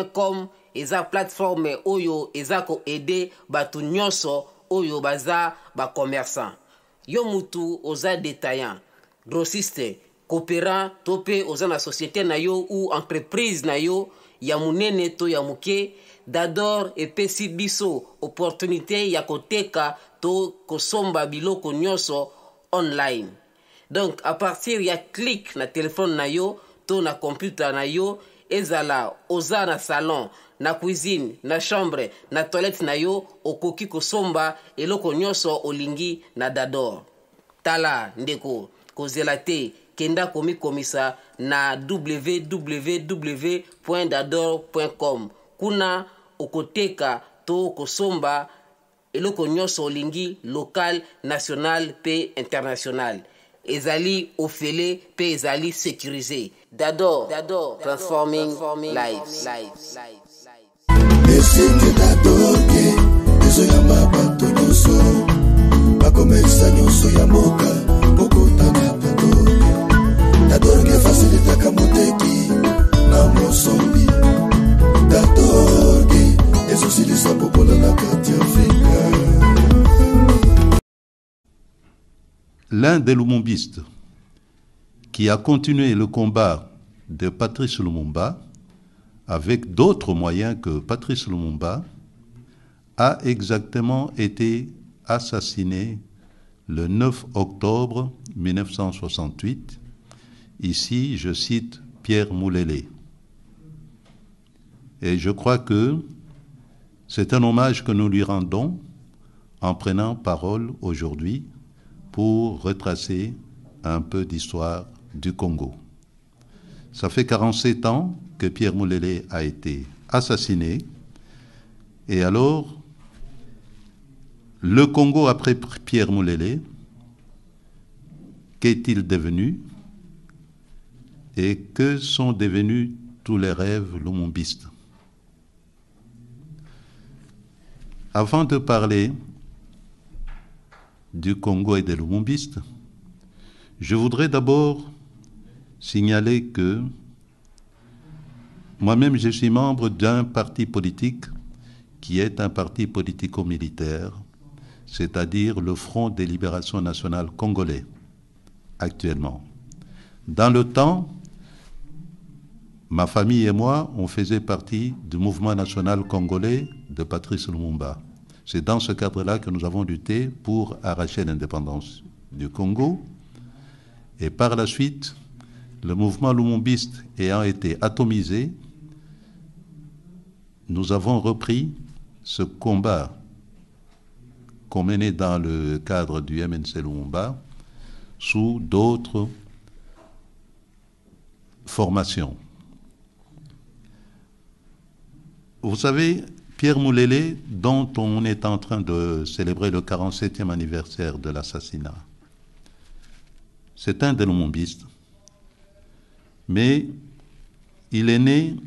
dador.com eza plateforme oyo eza ko aider batu nyonso oyo baza ba commerçant. Yo mutu oza détaillant, grossiste, coopérant, tope oza na société na yo ou entreprise na yo ya munene to ya muke, Dador epesi biso opportunité ya koteka to kosomba biloko nyonso online. Donc à partir ya clic na téléphone na yo to na computer na yo, ezala oza na salon, na cuisine, na chambre, na toilette na yo, okoki kosomba eloko nyonso olingi na Dador. Tala ndeko kozela te, kenda komi komisa na www.dador.com. Kuna okoteka to kosomba eloko nyonso olingi local, national pe international. Ezali ofele pe ezali sécurisé. Dador, transforming lives. Esite Dador ke ezoyamba bato nyonso bakomesa nyonso ya mboka bokotana Dador ke fasilitaka moteki na mosombi Dador ke ezosilisa popola na kati Afrika. L'un des lumumbistes qui a continué le combat de Patrice Lumumba avec d'autres moyens que Patrice Lumumba a exactement été assassiné le 9 octobre 1968. Ici, je cite Pierre Moulélé. Et je crois que c'est un hommage que nous lui rendons en prenant parole aujourd'hui pour retracer un peu d'histoire du Congo. Ça fait 47 ans que Pierre Moulélé a été assassiné. Et alors, le Congo après Pierre Moulélé, qu'est-il devenu? Et que sont devenus tous les rêves lumumbistes? Avant de parler du Congo et des lumumbistes, je voudrais d'abord signaler que moi-même je suis membre d'un parti politique qui est un parti politico-militaire, c'est-à-dire le Front de Libération Nationale Congolais, actuellement. Dans le temps, ma famille et moi, on faisait partie du mouvement national congolais de Patrice Lumumba. C'est dans ce cadre-là que nous avons lutté pour arracher l'indépendance du Congo. Et par la suite, le mouvement lumumbiste ayant été atomisé, nous avons repris ce combat qu'on menait dans le cadre du MNC Lumumba sous d'autres formations. Vous savez, Pierre Moulélé, dont on est en train de célébrer le 47e anniversaire de l'assassinat, c'est un des lumumbistes, mais il est né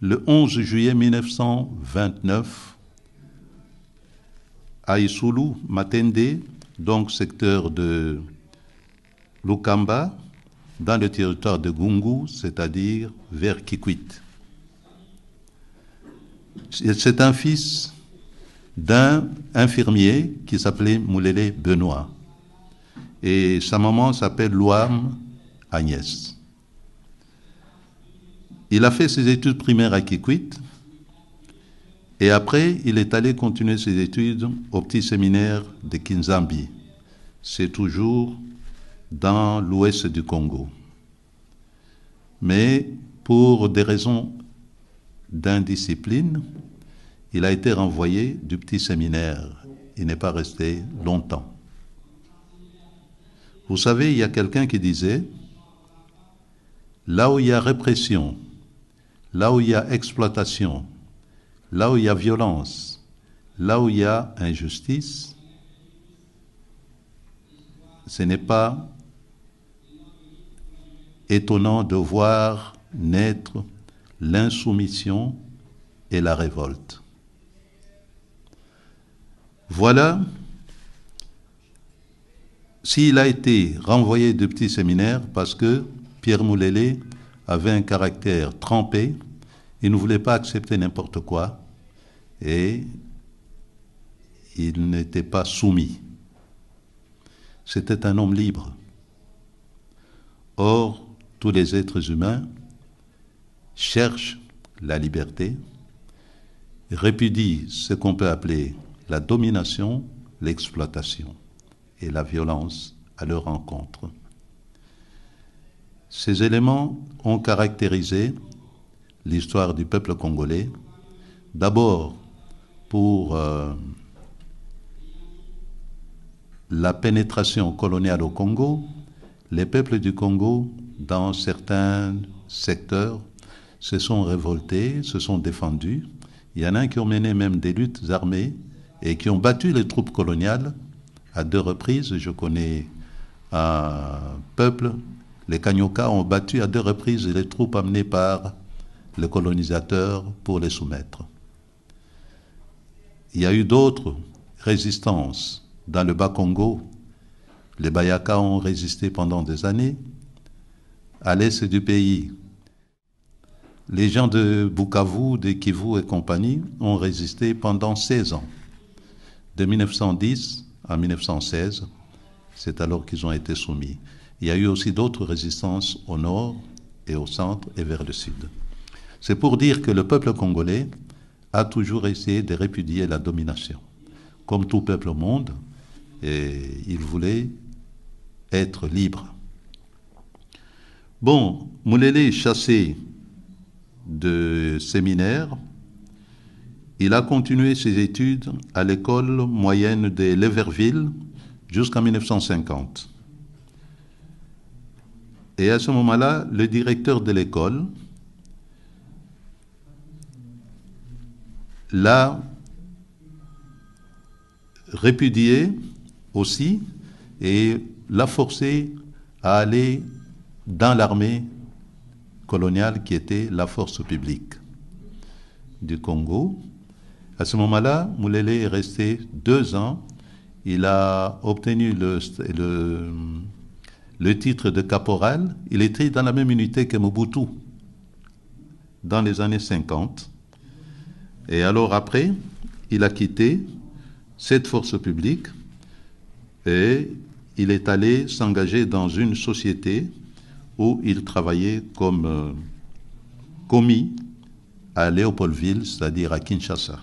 le 11 juillet 1929 à Issoulou, Matende, donc secteur de Lukamba, dans le territoire de Gungu, c'est-à-dire vers Kikwit. C'est un fils d'un infirmier qui s'appelait Moulélé Benoît. Et sa maman s'appelle Louam Agnès. Il a fait ses études primaires à Kikwit et après, il est allé continuer ses études au petit séminaire de Kinzambi. C'est toujours dans l'ouest du Congo. Mais pour des raisons d'indiscipline, il a été renvoyé du petit séminaire. Il n'est pas resté longtemps. Vous savez, il y a quelqu'un qui disait, là où il y a répression, là où il y a exploitation, là où il y a violence, là où il y a injustice, ce n'est pas étonnant de voir naître l'insoumission et la révolte. Voilà, s'il a été renvoyé du petit séminaire parce que Pierre Moulélé avait un caractère trempé, Il ne voulait pas accepter n'importe quoi et il n'était pas soumis. C'était un homme libre. Or, tous les êtres humains cherchent la liberté, répudient ce qu'on peut appeler la domination, l'exploitation et la violence à leur encontre. Ces éléments ont caractérisé l'histoire du peuple congolais, d'abord pour la pénétration coloniale au Congo. Les peuples du Congo, dans certains secteurs, se sont révoltés, se sont défendus. Il y en a qui ont mené même des luttes armées et qui ont battu les troupes coloniales à 2 reprises. Je connais un peuple, les Kanyoka ont battu à 2 reprises les troupes amenées par les colonisateurs pour les soumettre. Il y a eu d'autres résistances dans le Bas-Congo. Les Bayaka ont résisté pendant des années. À l'est du pays, les gens de Bukavu, de Kivu et compagnie ont résisté pendant 16 ans. De 1910 à 1916, c'est alors qu'ils ont été soumis. Il y a eu aussi d'autres résistances au nord et au centre et vers le sud. C'est pour dire que le peuple congolais a toujours essayé de répudier la domination. Comme tout peuple au monde, et il voulait être libre. Bon, Moulele est chassé de séminaire. Il a continué ses études à l'école moyenne de Leverville jusqu'en 1950. Et à ce moment-là, le directeur de l'école l'a répudié aussi et l'a forcé à aller dans l'armée coloniale qui était la force publique du Congo. À ce moment-là, Moulele est resté 2 ans. Il a obtenu le titre de caporal. Il était dans la même unité que Mobutu dans les années 50. Et alors après, il a quitté cette force publique et il est allé s'engager dans une société où il travaillait comme commis à Léopoldville, c'est-à-dire à Kinshasa.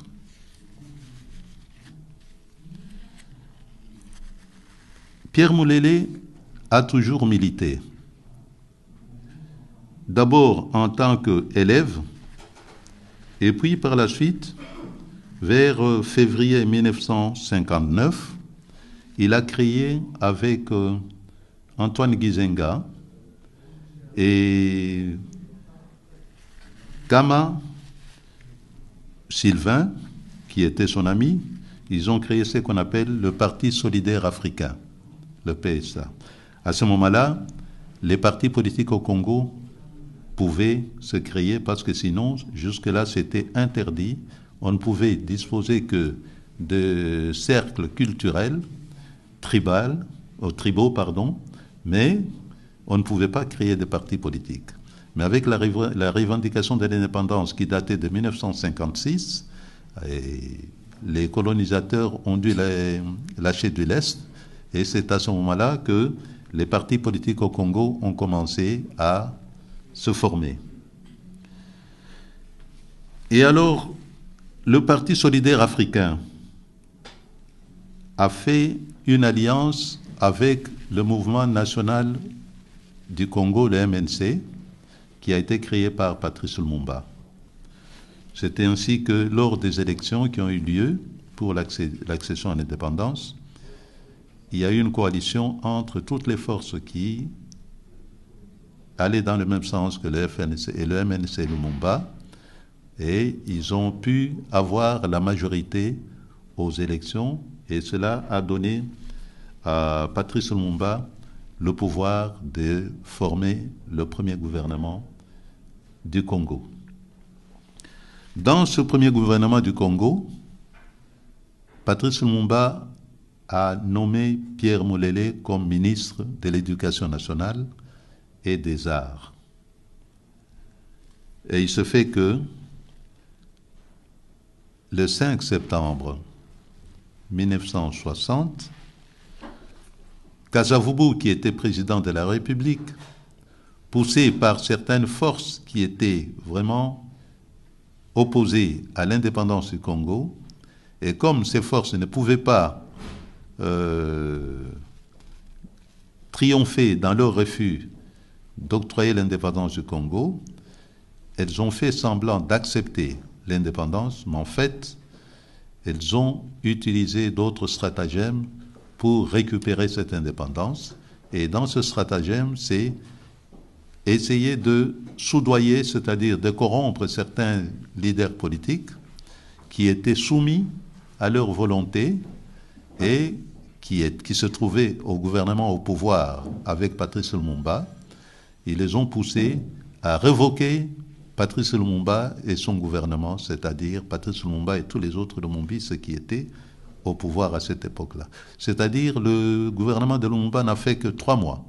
Pierre Moulele a toujours milité. D'abord en tant qu'élève, et puis par la suite, vers février 1959, il a créé avec Antoine Gizenga et Kama Sylvain, qui était son ami, ils ont créé ce qu'on appelle le Parti solidaire africain, le PSA. À ce moment-là, les partis politiques au Congo pouvaient se créer parce que sinon, jusque-là, c'était interdit. On ne pouvait disposer que de cercles culturels, tribaux, mais on ne pouvait pas créer de partis politiques. Mais avec la revendication de l'indépendance qui datait de 1956, les colonisateurs ont dû lâcher de l'Est, et c'est à ce moment-là que les partis politiques au Congo ont commencé à se former. Et alors, le Parti solidaire africain a fait une alliance avec le mouvement national du Congo, le MNC, qui a été créé par Patrice Lumumba. C'était ainsi que lors des élections qui ont eu lieu pour l'accession à l'indépendance, il y a eu une coalition entre toutes les forces qui allaient dans le même sens que le FNC et le MNC Lumumba, et ils ont pu avoir la majorité aux élections, et cela a donné à Patrice Lumumba le pouvoir de former le premier gouvernement du Congo. Dans ce premier gouvernement du Congo, Patrice Lumumba a nommé Pierre Moulele comme ministre de l'Éducation nationale et des Arts. Et il se fait que le 5 septembre 1960, Kasavubu, qui était président de la République, poussé par certaines forces qui étaient vraiment opposées à l'indépendance du Congo, et comme ces forces ne pouvaient pas triompher dans leur refus d'octroyer l'indépendance du Congo, elles ont fait semblant d'accepter l'indépendance, mais en fait, elles ont utilisé d'autres stratagèmes pour récupérer cette indépendance. Et dans ce stratagème, c'est essayer de soudoyer, c'est-à-dire de corrompre certains leaders politiques qui étaient soumis à leur volonté et qui se trouvaient au gouvernement, au pouvoir avec Patrice Lumumba. Ils les ont poussés à révoquer Patrice Lumumba et son gouvernement, c'est-à-dire Patrice Lumumba et tous les autres lumumbistes qui étaient au pouvoir à cette époque-là. C'est-à-dire le gouvernement de Lumumba n'a fait que 3 mois,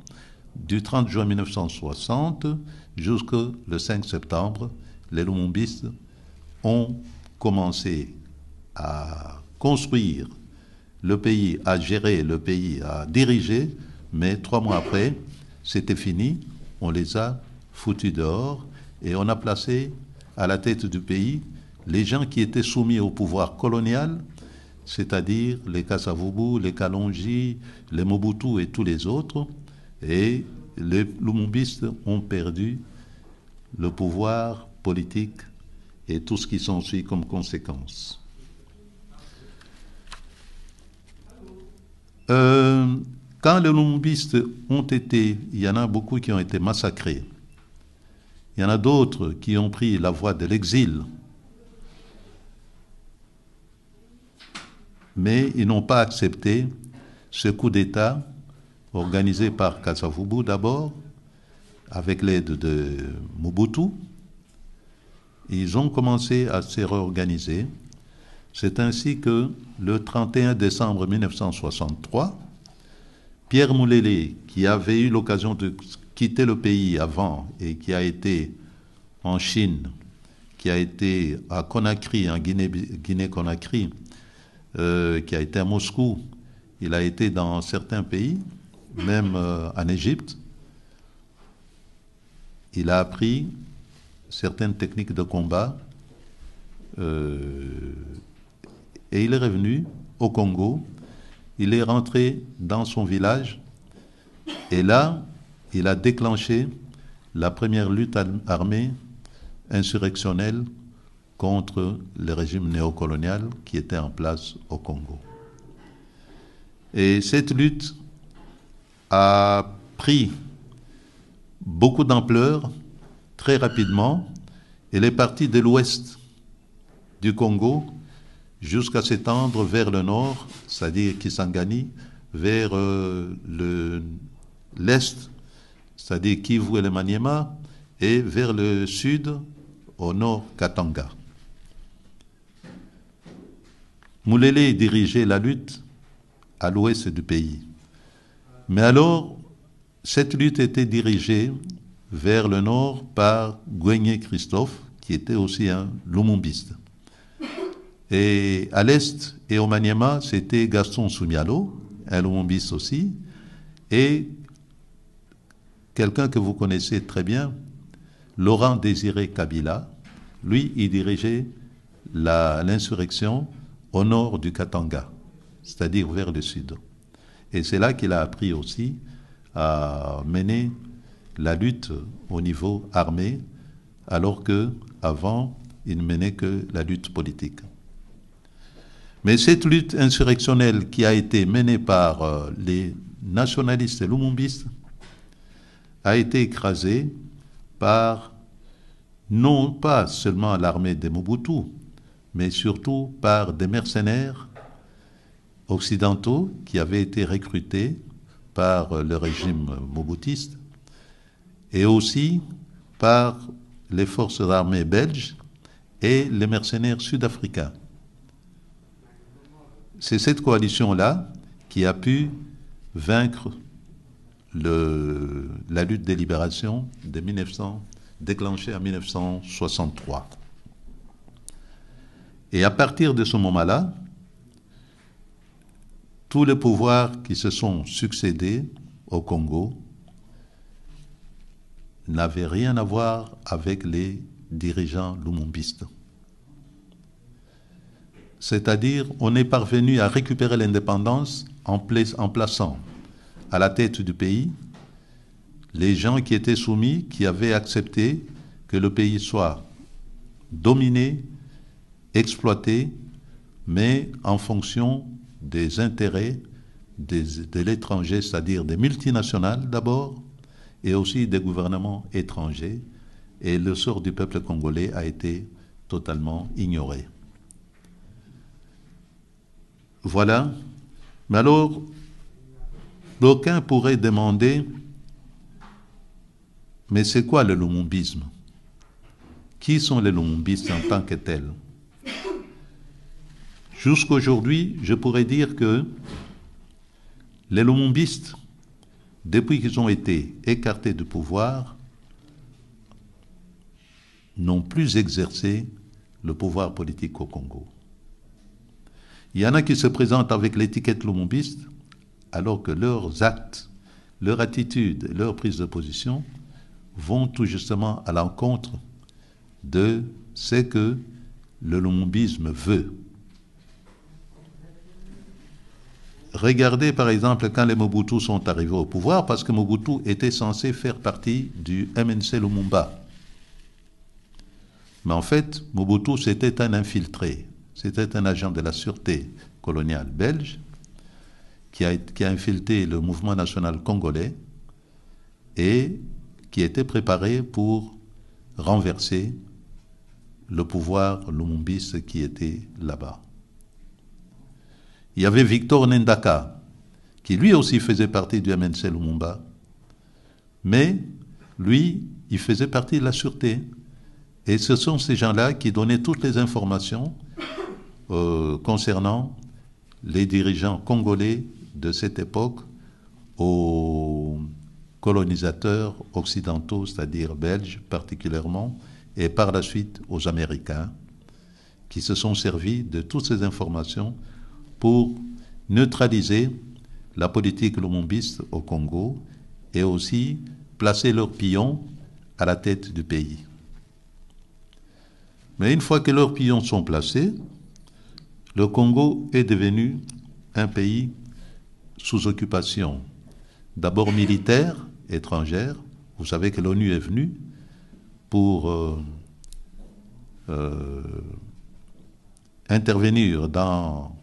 du 30 juin 1960 jusqu'au 5 septembre. Les lumumbistes ont commencé à construire le pays, à gérer le pays, à diriger, mais 3 mois après, c'était fini, on les a foutus dehors et on a placé à la tête du pays les gens qui étaient soumis au pouvoir colonial, c'est-à-dire les Kasavubu, les Kalonji, les Mobutu et tous les autres, et les lumumbistes ont perdu le pouvoir politique et tout ce qui s'ensuit comme conséquence. Quand les lumumbistes ont été, il y en a beaucoup qui ont été massacrés. Il y en a d'autres qui ont pris la voie de l'exil. Mais ils n'ont pas accepté ce coup d'État organisé par Kasavubu d'abord, avec l'aide de Mobutu. Ils ont commencé à se réorganiser. C'est ainsi que le 31 décembre 1963, Pierre Moulélé, qui avait eu l'occasion de quitter le pays avant et qui a été en Chine, qui a été à Conakry, en Guinée-Conakry, qui a été à Moscou, il a été dans certains pays, même en Égypte. Il a appris certaines techniques de combat et il est revenu au Congo. Il est rentré dans son village et là, il a déclenché la première lutte armée insurrectionnelle contre le régime néocolonial qui était en place au Congo. Et cette lutte a pris beaucoup d'ampleur très rapidement. Elle est partie de l'ouest du Congo jusqu'à s'étendre vers le nord, c'est-à-dire Kisangani, vers l'est, c'est-à-dire Kivu et le Maniema, et vers le sud, au nord, Katanga. Moulélé dirigeait la lutte à l'ouest du pays. Mais alors, cette lutte était dirigée vers le nord par Gouegné Christophe, qui était aussi un lumumbiste. Et à l'est et au Maniema, c'était Gaston Soumialo, un lumumbiste aussi, et quelqu'un que vous connaissez très bien, Laurent Désiré Kabila. Lui, il dirigeait l'insurrection au nord du Katanga, c'est-à-dire vers le sud. Et c'est là qu'il a appris aussi à mener la lutte au niveau armé, alors qu'avant, il ne menait que la lutte politique. Mais cette lutte insurrectionnelle qui a été menée par les nationalistes et lumumbistes a été écrasée par non pas seulement l'armée de Mobutu, mais surtout par des mercenaires occidentaux qui avaient été recrutés par le régime mobutiste et aussi par les forces armées belges et les mercenaires sud-africains. C'est cette coalition-là qui a pu vaincre la lutte des libérations déclenchée en 1963. Et à partir de ce moment-là, tous les pouvoirs qui se sont succédés au Congo n'avaient rien à voir avec les dirigeants lumumbistes. C'est-à-dire, on est parvenu à récupérer l'indépendance en plaçant à la tête du pays les gens qui étaient soumis, qui avaient accepté que le pays soit dominé, exploité, mais en fonction des intérêts de l'étranger, c'est-à-dire des multinationales d'abord, et aussi des gouvernements étrangers. Et le sort du peuple congolais a été totalement ignoré. Voilà. Mais alors, d'aucuns pourraient demander, mais c'est quoi le lumumbisme? Qui sont les lumumbistes en tant que tels? Jusqu'aujourd'hui, je pourrais dire que les lumumbistes, depuis qu'ils ont été écartés du pouvoir, n'ont plus exercé le pouvoir politique au Congo. Il y en a qui se présentent avec l'étiquette lumumbiste, alors que leurs actes, leur attitude, leur prise de position vont tout justement à l'encontre de ce que le lumumbisme veut. Regardez par exemple quand les Mobutu sont arrivés au pouvoir, parce que Mobutu était censé faire partie du MNC Lumumba. Mais en fait, Mobutu c'était un infiltré, c'était un agent de la sûreté coloniale belge qui a infiltré le mouvement national congolais et qui était préparé pour renverser le pouvoir lumumbiste qui était là-bas. Il y avait Victor Ndaka, qui lui aussi faisait partie du MNC Lumumba, mais lui, il faisait partie de la sûreté. Et ce sont ces gens-là qui donnaient toutes les informations concernant les dirigeants congolais de cette époque aux colonisateurs occidentaux, c'est-à-dire belges particulièrement, et par la suite aux Américains, qui se sont servis de toutes ces informations pour neutraliser la politique lumumbiste au Congo et aussi placer leurs pions à la tête du pays. Mais une fois que leurs pions sont placés, le Congo est devenu un pays sous occupation, d'abord militaire, étrangère. Vous savez que l'ONU est venue pour intervenir dans...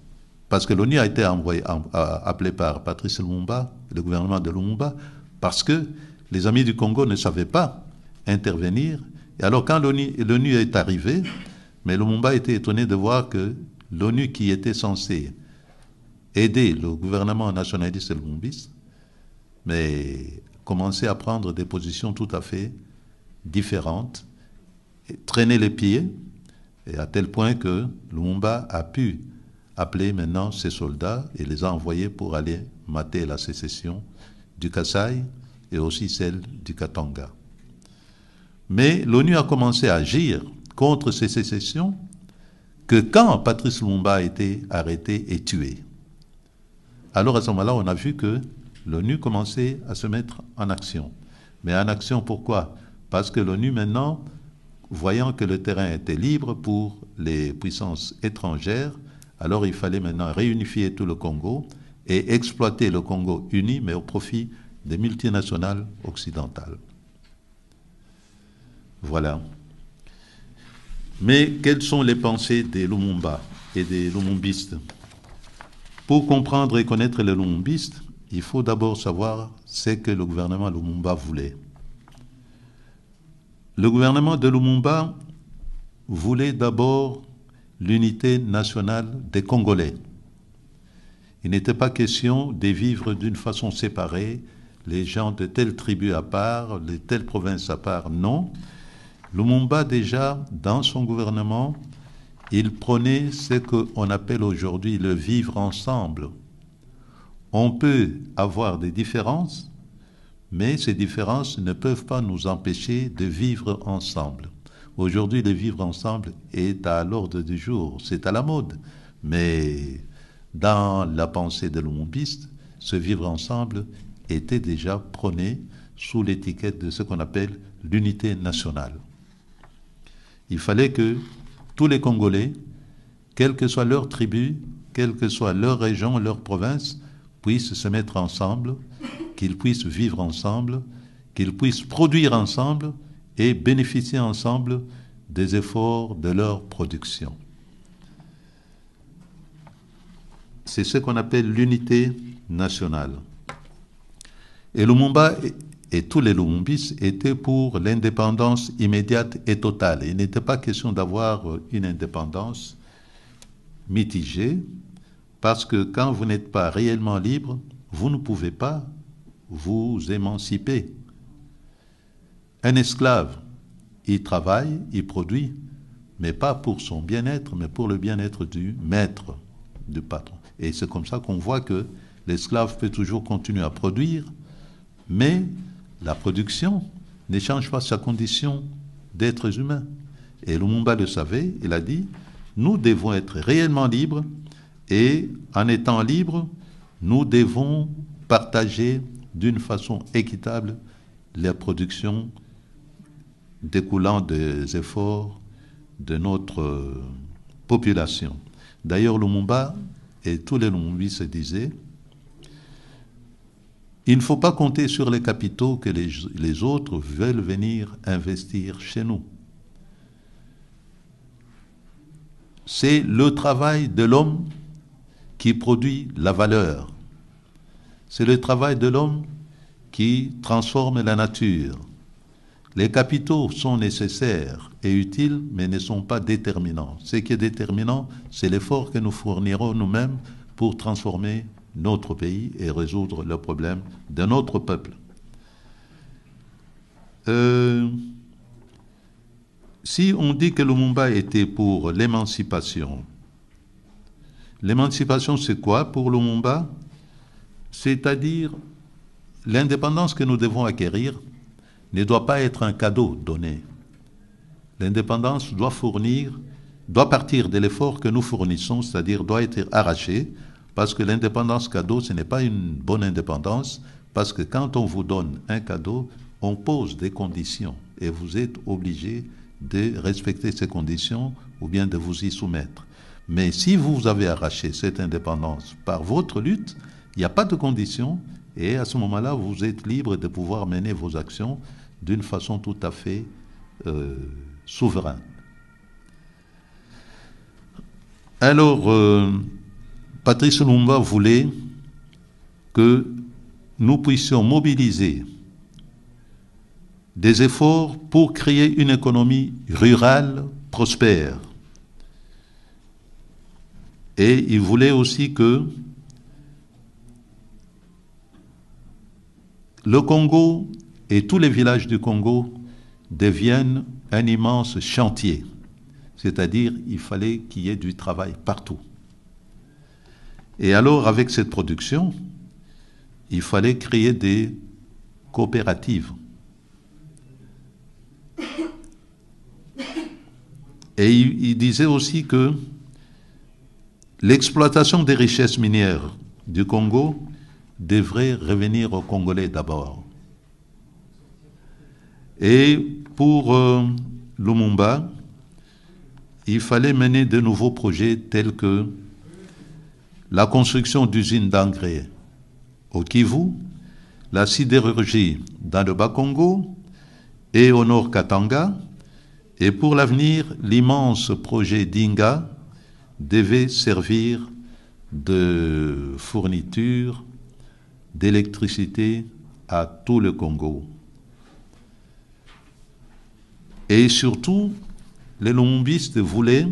Parce que l'ONU a été appelée par Patrice Lumumba, le gouvernement de Lumumba, parce que les amis du Congo ne savaient pas intervenir. Et alors quand l'ONU est arrivée, mais Lumumba était étonné de voir que l'ONU qui était censée aider le gouvernement nationaliste lumumbiste, mais commençait à prendre des positions tout à fait différentes, et traîner les pieds, et à tel point que Lumumba a pu appeler maintenant ses soldats et les a envoyés pour aller mater la sécession du Kasaï et aussi celle du Katanga. Mais l'ONU a commencé à agir contre ces sécessions que quand Patrice Lumumba a été arrêté et tué. Alors à ce moment-là, on a vu que l'ONU commençait à se mettre en action. Mais en action pourquoi? Parce que l'ONU maintenant, voyant que le terrain était libre pour les puissances étrangères, alors il fallait maintenant réunifier tout le Congo et exploiter le Congo uni, mais au profit des multinationales occidentales. Voilà. Mais quelles sont les pensées des Lumumba et des lumumbistes? Pour comprendre et connaître les lumumbistes, il faut d'abord savoir ce que le gouvernement Lumumba voulait. Le gouvernement de Lumumba voulait d'abord l'unité nationale des Congolais. Il n'était pas question de vivre d'une façon séparée, les gens de telle tribu à part, de telle province à part, non. Lumumba, déjà, dans son gouvernement, il prônait ce qu'on appelle aujourd'hui le vivre ensemble. On peut avoir des différences, mais ces différences ne peuvent pas nous empêcher de vivre ensemble. Aujourd'hui, le vivre ensemble est à l'ordre du jour, c'est à la mode. Mais dans la pensée de l'umumbiste, ce vivre ensemble était déjà prôné sous l'étiquette de ce qu'on appelle l'unité nationale. Il fallait que tous les Congolais, quelle que soit leur tribu, quelle que soit leur région, leur province, puissent se mettre ensemble, qu'ils puissent vivre ensemble, qu'ils puissent produire ensemble et bénéficier ensemble des efforts de leur production. C'est ce qu'on appelle l'unité nationale. Et Lumumba et tous les Lumumbistes étaient pour l'indépendance immédiate et totale. Il n'était pas question d'avoir une indépendance mitigée, parce que quand vous n'êtes pas réellement libre, vous ne pouvez pas vous émanciper. Un esclave, il travaille, il produit, mais pas pour son bien-être, mais pour le bien-être du maître, du patron. Et c'est comme ça qu'on voit que l'esclave peut toujours continuer à produire, mais la production ne change pas sa condition d'être humain. Et Lumumba le savait, il a dit, nous devons être réellement libres, et en étant libres, nous devons partager d'une façon équitable les productions découlant des efforts de notre population. D'ailleurs, Lumumba et tous les Lumumbistes se disaient, il ne faut pas compter sur les capitaux que les autres veulent venir investir chez nous. C'est le travail de l'homme qui produit la valeur. C'est le travail de l'homme qui transforme la nature. Les capitaux sont nécessaires et utiles, mais ne sont pas déterminants. Ce qui est déterminant, c'est l'effort que nous fournirons nous-mêmes pour transformer notre pays et résoudre le problème de notre peuple. Si on dit que Lumumba était pour l'émancipation, l'émancipation c'est quoi pour Lumumba? C'est-à-dire l'indépendance que nous devons acquérir ne doit pas être un cadeau donné. L'indépendance doit partir de l'effort que nous fournissons, c'est-à-dire doit être arrachée, parce que l'indépendance cadeau, ce n'est pas une bonne indépendance, parce que quand on vous donne un cadeau, on pose des conditions et vous êtes obligé de respecter ces conditions ou bien de vous y soumettre. Mais si vous avez arraché cette indépendance par votre lutte, il n'y a pas de conditions et à ce moment-là, vous êtes libre de pouvoir mener vos actions d'une façon tout à fait souveraine. Alors, Patrice Lumumba voulait que nous puissions mobiliser des efforts pour créer une économie rurale prospère. Et il voulait aussi que le Congo et tous les villages du Congo deviennent un immense chantier. C'est-à-dire, il fallait qu'il y ait du travail partout. Et alors, avec cette production, il fallait créer des coopératives. Et il disait aussi que l'exploitation des richesses minières du Congo devrait revenir aux Congolais d'abord. Et pour Lumumba, il fallait mener de nouveaux projets tels que la construction d'usines d'engrais au Kivu, la sidérurgie dans le Bas-Congo et au Nord Katanga, et pour l'avenir, l'immense projet d'Inga devait servir de fourniture d'électricité à tout le Congo. Et surtout, les Lumumbistes voulaient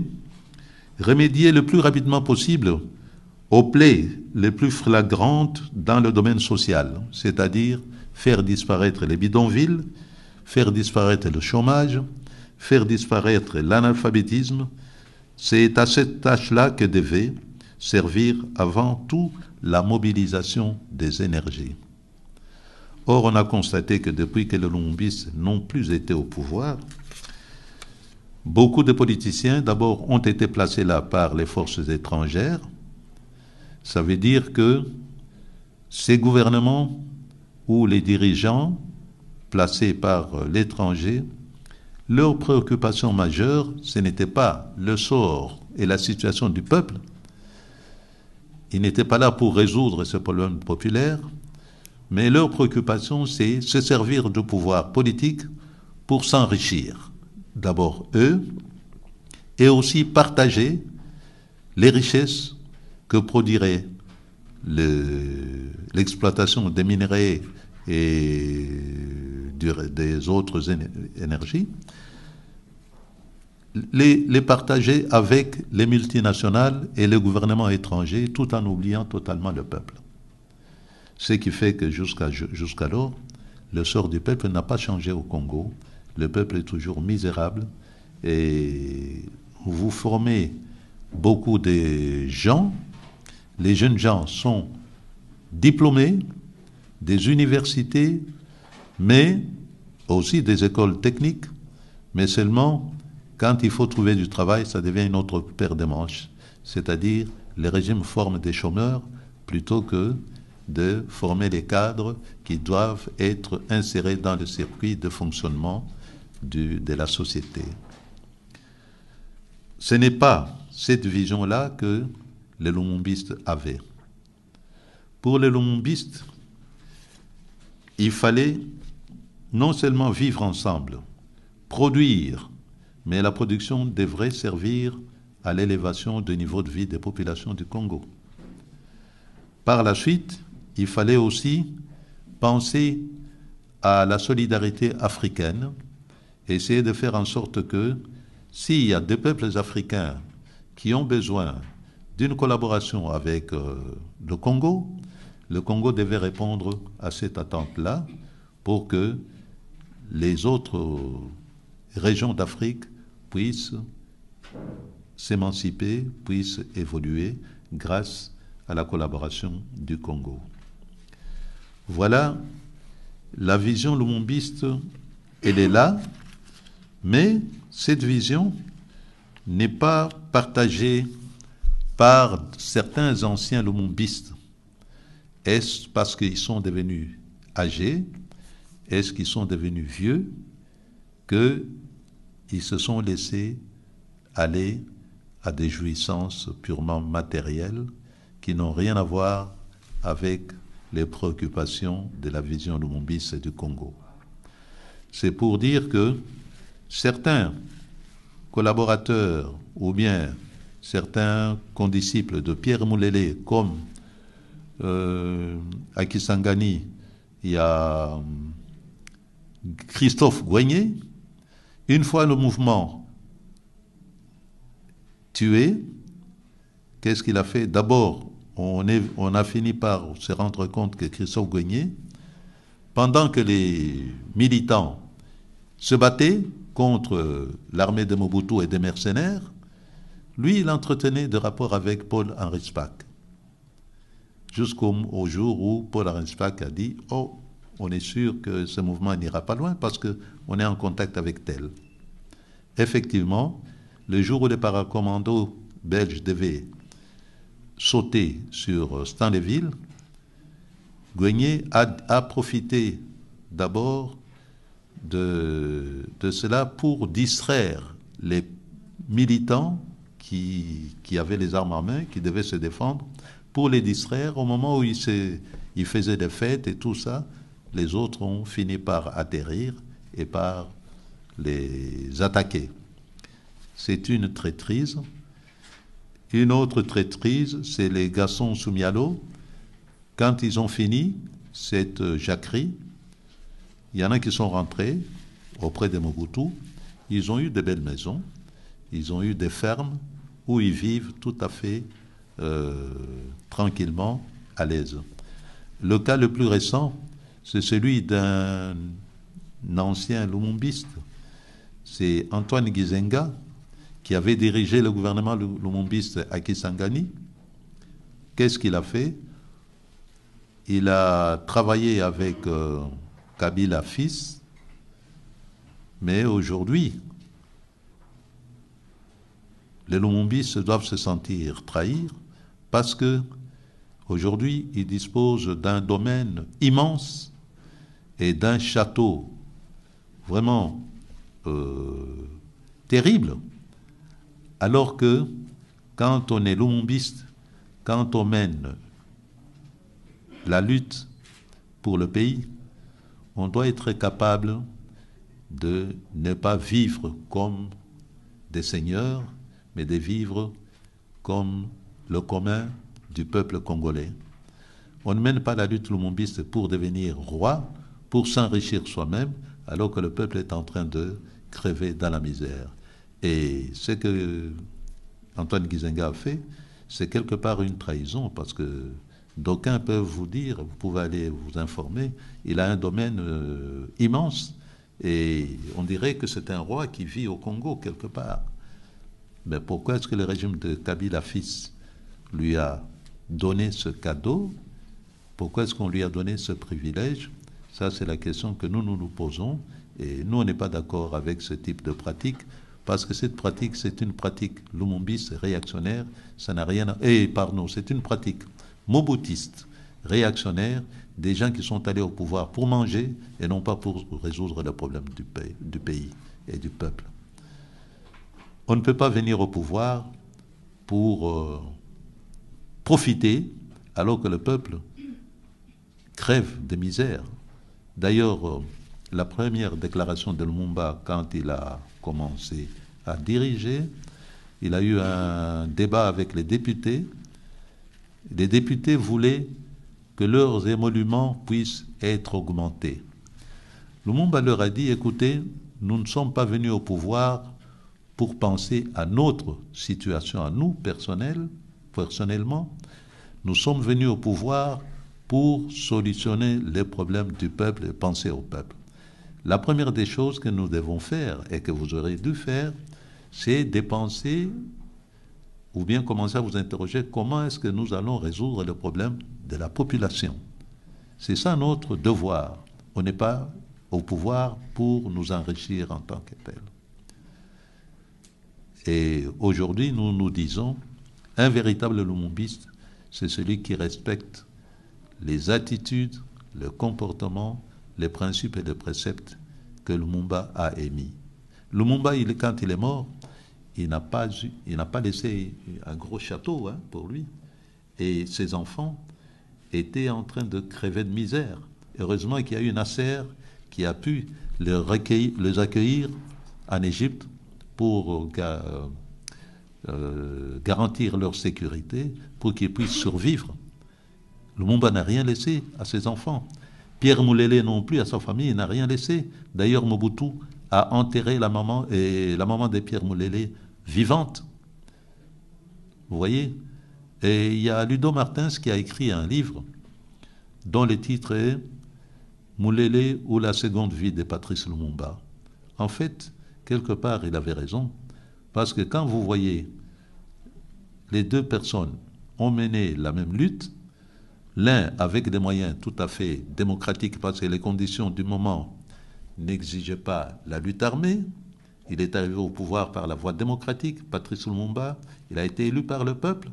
remédier le plus rapidement possible aux plaies les plus flagrantes dans le domaine social, c'est-à-dire faire disparaître les bidonvilles, faire disparaître le chômage, faire disparaître l'analphabétisme. C'est à cette tâche-là que devait servir avant tout la mobilisation des énergies. Or, on a constaté que depuis que les Lumumbistes n'ont plus été au pouvoir, Beaucoup de politiciens, d'abord, ont été placés là par les forces étrangères. Ça veut dire que ces gouvernements ou les dirigeants placés par l'étranger, leur préoccupation majeure, ce n'était pas le sort et la situation du peuple. Ils n'étaient pas là pour résoudre ce problème populaire, mais leur préoccupation, c'est se servir du pouvoir politique pour s'enrichir. D'abord eux, et aussi partager les richesses que produirait l'exploitation des minerais et des autres énergies, les partager avec les multinationales et les gouvernements étrangers, tout en oubliant totalement le peuple. Ce qui fait que jusqu'alors, le sort du peuple n'a pas changé au Congo. Le peuple est toujours misérable et vous formez beaucoup de gens. Les jeunes gens sont diplômés des universités, mais aussi des écoles techniques, mais seulement quand il faut trouver du travail, ça devient une autre paire de manches. C'est-à-dire, les régimes forment des chômeurs plutôt que de former les cadres qui doivent être insérés dans le circuit de fonctionnement de la société. Ce n'est pas cette vision-là que les lumumbistes avaient. Pour les lumumbistes, il fallait non seulement vivre ensemble, produire, mais la production devrait servir à l'élévation du niveau de vie des populations du Congo. Par la suite, il fallait aussi penser à la solidarité africaine, essayer de faire en sorte que s'il y a des peuples africains qui ont besoin d'une collaboration avec le Congo devait répondre à cette attente-là pour que les autres régions d'Afrique puissent s'émanciper, puissent évoluer grâce à la collaboration du Congo. Voilà, la vision lumumbiste, elle est là, mais cette vision n'est pas partagée par certains anciens lumumbistes. Est-ce parce qu'ils sont devenus âgés? Est-ce qu'ils sont devenus vieux qu'ils se sont laissés aller à des jouissances purement matérielles qui n'ont rien à voir avec les préoccupations de la vision lumumbiste du Congo? C'est pour dire que certains collaborateurs ou bien certains condisciples de Pierre Moulélé, comme à Kisangani, il y a Christophe Gouegné, une fois le mouvement tué, qu'est-ce qu'il a fait? D'abord, on a fini par se rendre compte que Christophe Gouegné, pendant que les militants se battaient contre l'armée de Mobutu et des mercenaires, lui, il entretenait des rapports avec Paul-Henri Spaak. Jusqu'au jour où Paul-Henri Spaak a dit « Oh, on est sûr que ce mouvement n'ira pas loin parce qu'on est en contact avec tel. » Effectivement, le jour où les paracommandos belges devaient sauter sur Stanleyville, Gouegné a profité d'abord de cela pour distraire les militants qui avaient les armes en main, qui devaient se défendre, pour les distraire. Au moment où ils faisaient des fêtes et tout ça, les autres ont fini par atterrir et par les attaquer. C'est une traîtrise. Une autre traîtrise, c'est les garçons Soumialo. Quand ils ont fini cette jacquerie, il y en a qui sont rentrés auprès de Mobutu. Ils ont eu de belles maisons, ils ont eu des fermes où ils vivent tout à fait tranquillement, à l'aise. Le cas le plus récent, c'est celui d'un ancien lumumbiste. C'est Antoine Gizenga, qui avait dirigé le gouvernement lumumbiste à Kisangani. Qu'est-ce qu'il a fait? Il a travaillé avec Kabila fils, mais aujourd'hui, les Lumumbistes doivent se sentir trahir parce que aujourd'hui, ils disposent d'un domaine immense et d'un château vraiment terrible, alors que quand on est lumumbiste, quand on mène la lutte pour le pays, on doit être capable de ne pas vivre comme des seigneurs, mais de vivre comme le commun du peuple congolais. On ne mène pas la lutte lumumbiste pour devenir roi, pour s'enrichir soi-même, alors que le peuple est en train de crever dans la misère. Et ce que Antoine Gizenga a fait, c'est quelque part une trahison, parce que d'aucuns peuvent vous dire, vous pouvez aller vous informer, il a un domaine immense, et on dirait que c'est un roi qui vit au Congo quelque part. Mais pourquoi est-ce que le régime de Kabila fils lui a donné ce cadeau? Pourquoi est-ce qu'on lui a donné ce privilège? Ça, c'est la question que nous nous posons. Et nous, on n'est pas d'accord avec ce type de pratique, parce que cette pratique, c'est une pratique lumumbiste, réactionnaire. Ça n'a rien à... c'est une pratique mobutiste, réactionnaire, des gens qui sont allés au pouvoir pour manger et non pas pour résoudre le problème du pays et du peuple. On ne peut pas venir au pouvoir pour profiter alors que le peuple crève de misère. D'ailleurs, la première déclaration de Lumumba, quand il a commencé à diriger, il a eu un débat avec les députés. Les députés voulaient que leurs émoluments puissent être augmentés. Lumumba leur a dit, écoutez, nous ne sommes pas venus au pouvoir pour penser à notre situation, à nous personnellement. Nous sommes venus au pouvoir pour solutionner les problèmes du peuple et penser au peuple. La première des choses que nous devons faire et que vous aurez dû faire, c'est de penser ou bien commencer à vous interroger comment est-ce que nous allons résoudre le problème de la population. C'est ça notre devoir. On n'est pas au pouvoir pour nous enrichir en tant que tel. Et aujourd'hui, nous nous disons, un véritable lumumbiste, c'est celui qui respecte les attitudes, le comportement, les principes et les préceptes que Lumumba a émis. Lumumba, quand il est mort, il n'a pas laissé un gros château pour lui. Et ses enfants étaient en train de crever de misère. Heureusement qu'il y a eu Nasser qui a pu les accueillir en Égypte pour garantir leur sécurité, pour qu'ils puissent survivre. Lumumba n'a rien laissé à ses enfants. Pierre Moulélé non plus, à sa famille, n'a rien laissé. D'ailleurs, Mobutu a enterré la maman de Pierre Moulélé vivante. Vous voyez? Et il y a Ludo Martins qui a écrit un livre dont le titre est Moulélé ou la seconde vie de Patrice Lumumba. En fait, quelque part, il avait raison, parce que quand vous voyez les deux personnes ont mené la même lutte, l'un avec des moyens tout à fait démocratiques, parce que les conditions du moment n'exigeaient pas la lutte armée. Il est arrivé au pouvoir par la voie démocratique, Patrice Lumumba, il a été élu par le peuple.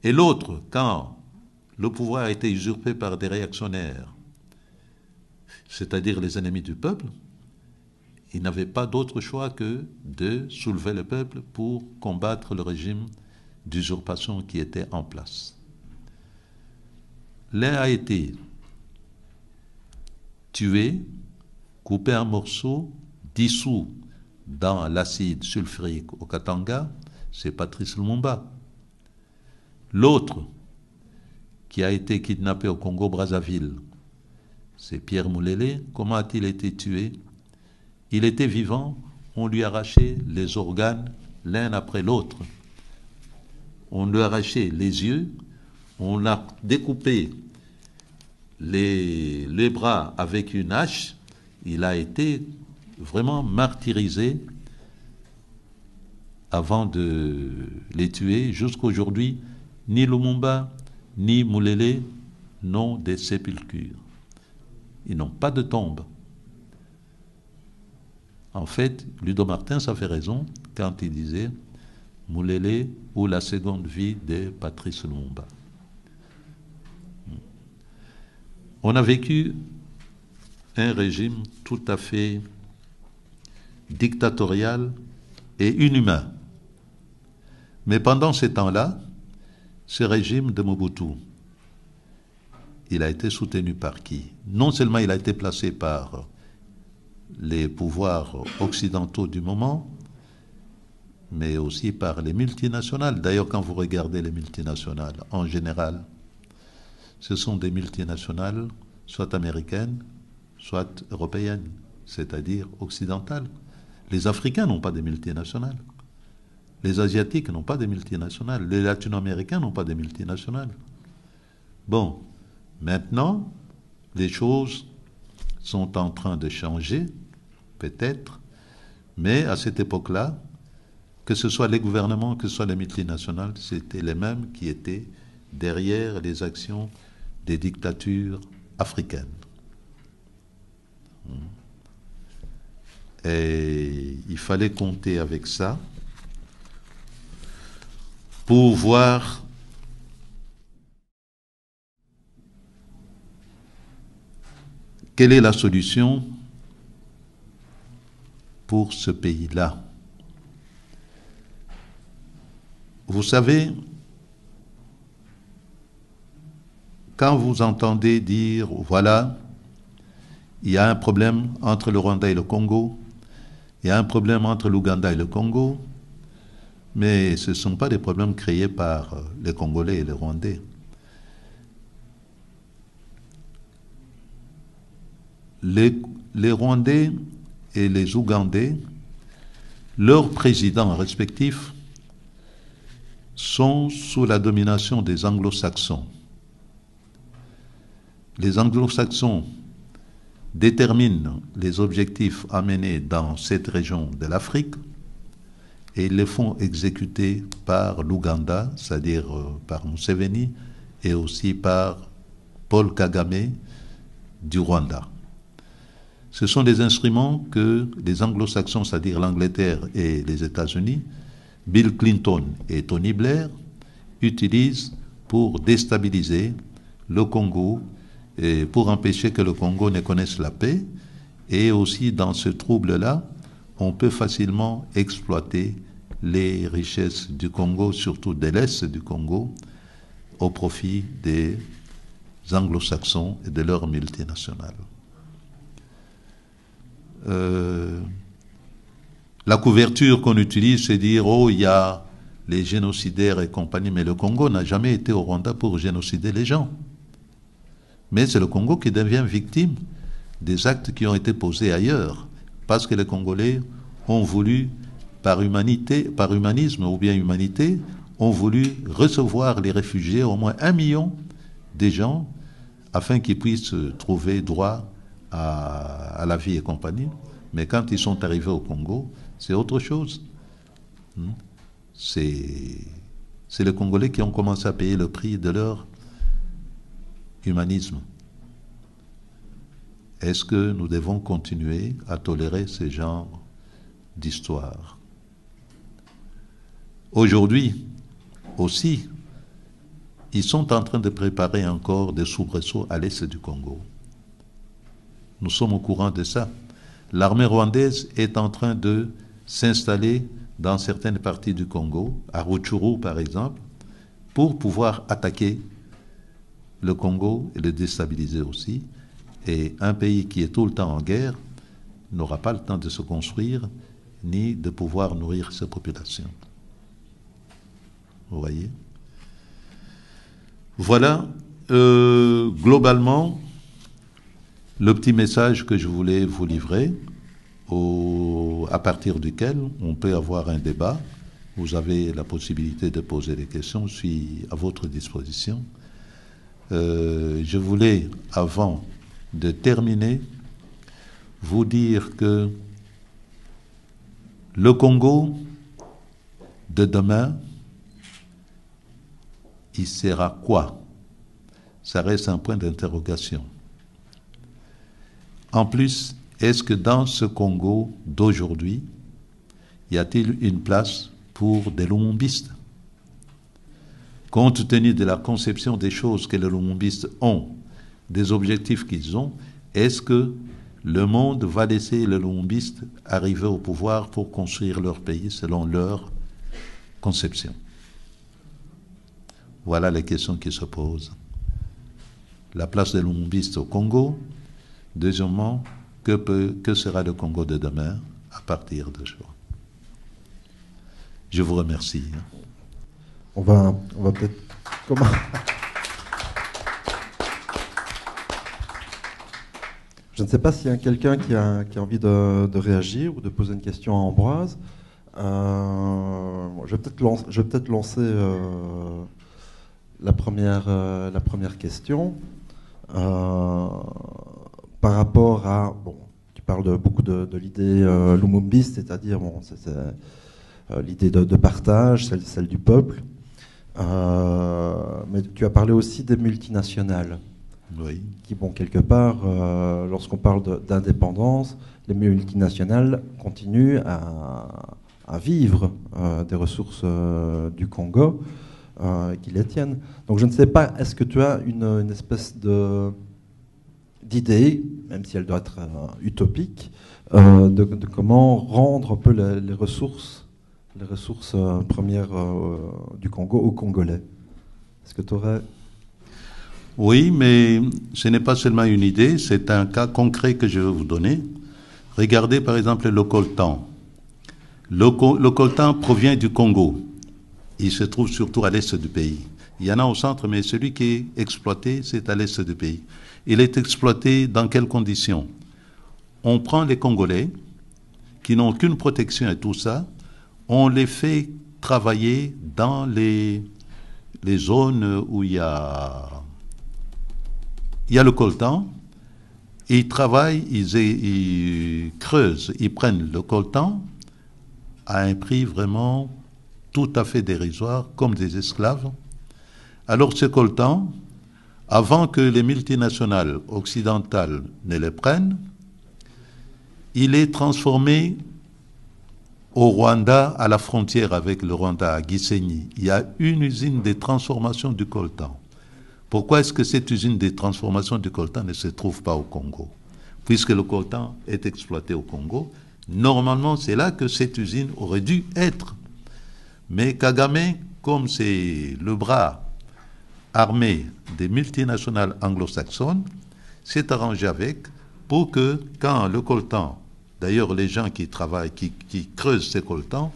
Et l'autre, quand le pouvoir a été usurpé par des réactionnaires, c'est-à-dire les ennemis du peuple, il n'avait pas d'autre choix que de soulever le peuple pour combattre le régime d'usurpation qui était en place. L'un a été tué, coupé en morceaux, dissous dans l'acide sulfurique au Katanga, c'est Patrice Lumumba. L'autre, qui a été kidnappé au Congo-Brazzaville, c'est Pierre Moulélé. Comment a-t-il été tué? Il était vivant, on lui arrachait les organes l'un après l'autre. On lui arrachait les yeux, on a découpé les bras avec une hache. Il a été vraiment martyrisé avant de les tuer. Jusqu'aujourd'hui, ni Lumumba, ni Moulélé n'ont des sépultures. Ils n'ont pas de tombe. En fait, Ludo Martins a fait raison quand il disait Moulele ou la seconde vie de Patrice Lumumba. On a vécu un régime tout à fait dictatorial et inhumain. Mais pendant ces temps-là, ce régime de Mobutu, il a été soutenu par qui? Non seulement il a été placé par les pouvoirs occidentaux du moment, mais aussi par les multinationales. D'ailleurs, quand vous regardez les multinationales, en général, ce sont des multinationales soit américaines, soit européennes, c'est-à-dire occidentales. Les Africains n'ont pas de multinationales. Les Asiatiques n'ont pas de multinationales. Les Latino-Américains n'ont pas de multinationales. Bon, maintenant, les choses sont en train de changer, peut-être, mais à cette époque-là, que ce soit les gouvernements, que ce soit les multinationales, c'était les mêmes qui étaient derrière les actions des dictatures africaines. Et il fallait compter avec ça pour voir quelle est la solution pour ce pays-là. Vous savez, quand vous entendez dire, voilà, il y a un problème entre le Rwanda et le Congo, il y a un problème entre l'Ouganda et le Congo, mais ce ne sont pas des problèmes créés par les Congolais et les Rwandais. Les Rwandais et les Ougandais, leurs présidents respectifs, sont sous la domination des Anglo-Saxons. Les Anglo-Saxons déterminent les objectifs à mener dans cette région de l'Afrique et ils les font exécuter par l'Ouganda, c'est-à-dire par Museveni, et aussi par Paul Kagame du Rwanda. Ce sont des instruments que les Anglo-Saxons, c'est-à-dire l'Angleterre et les États-Unis, Bill Clinton et Tony Blair, utilisent pour déstabiliser le Congo et pour empêcher que le Congo ne connaisse la paix. Et aussi dans ce trouble-là, on peut facilement exploiter les richesses du Congo, surtout de l'Est du Congo, au profit des Anglo-Saxons et de leurs multinationales. La couverture qu'on utilise, c'est dire, oh, il y a les génocidaires et compagnie, mais le Congo n'a jamais été au Rwanda pour génocider les gens. Mais c'est le Congo qui devient victime des actes qui ont été posés ailleurs, parce que les Congolais ont voulu, par humanisme ou bien humanité, ont voulu recevoir les réfugiés, au moins 1 million de gens, afin qu'ils puissent trouver droit à la vie et compagnie. Mais quand ils sont arrivés au Congo, c'est autre chose. C'est les Congolais qui ont commencé à payer le prix de leur humanisme. Est-ce que nous devons continuer à tolérer ce genre d'histoire? Aujourd'hui aussi, ils sont en train de préparer encore des soubresauts à l'est du Congo. Nous sommes au courant de ça. L'armée rwandaise est en train de s'installer dans certaines parties du Congo, à Rutshuru par exemple, pour pouvoir attaquer le Congo et le déstabiliser aussi. Et un pays qui est tout le temps en guerre n'aura pas le temps de se construire ni de pouvoir nourrir ses populations. Vous voyez? Voilà, globalement, le petit message que je voulais vous livrer, à partir duquel on peut avoir un débat. Vous avez la possibilité de poser des questions, je suis à votre disposition. Je voulais, avant de terminer, vous dire que le Congo de demain, il sera quoi? Ça reste un point d'interrogation. En plus, est-ce que dans ce Congo d'aujourd'hui, y a-t-il une place pour des lumumbistes. Compte tenu de la conception des choses que les lumumbistes ont, des objectifs qu'ils ont, est-ce que le monde va laisser les lumumbistes arriver au pouvoir pour construire leur pays selon leur conception? Voilà les questions qui se posent. La place des lumumbistes au Congo. Deuxièmement, que sera le Congo de demain à partir de ça? Je vous remercie. On va peut-être... Comment? Je ne sais pas s'il y a quelqu'un qui a envie de réagir ou de poser une question à Ambroise. Je vais peut-être lancer la première question. Par rapport à... Bon, tu parles beaucoup de l'idée lumumbiste, c'est-à-dire l'idée de partage, celle du peuple. Mais tu as parlé aussi des multinationales. Oui. Qui, bon, quelque part, lorsqu'on parle d'indépendance, les multinationales continuent à vivre des ressources du Congo qui les tiennent. Donc je ne sais pas, est-ce que tu as une espèce d'idée, même si elle doit être utopique, de comment rendre un peu les ressources premières du Congo aux Congolais? Est-ce que tu aurais... Oui, mais ce n'est pas seulement une idée, c'est un cas concret que je vais vous donner. Regardez par exemple le coltan. Le coltan provient du Congo. Il se trouve surtout à l'est du pays. Il y en a au centre, mais celui qui est exploité, c'est à l'est du pays. Il est exploité dans quelles conditions? On prend les Congolais, qui n'ont aucune protection et tout ça, on les fait travailler dans les zones où il y a le coltan. Ils travaillent, ils creusent, ils prennent le coltan à un prix vraiment tout à fait dérisoire, comme des esclaves. Alors ce coltan, avant que les multinationales occidentales ne les prennent, il est transformé au Rwanda, à la frontière avec le Rwanda, à Gisenyi. Il y a une usine de transformation du coltan. Pourquoi est-ce que cette usine de transformation du coltan ne se trouve pas au Congo? Puisque le coltan est exploité au Congo, normalement c'est là que cette usine aurait dû être. Mais Kagame, comme c'est le bras armé des multinationales anglo-saxonnes, s'est arrangé avec pour que quand le coltan, d'ailleurs les gens qui travaillent, qui creusent ces coltans,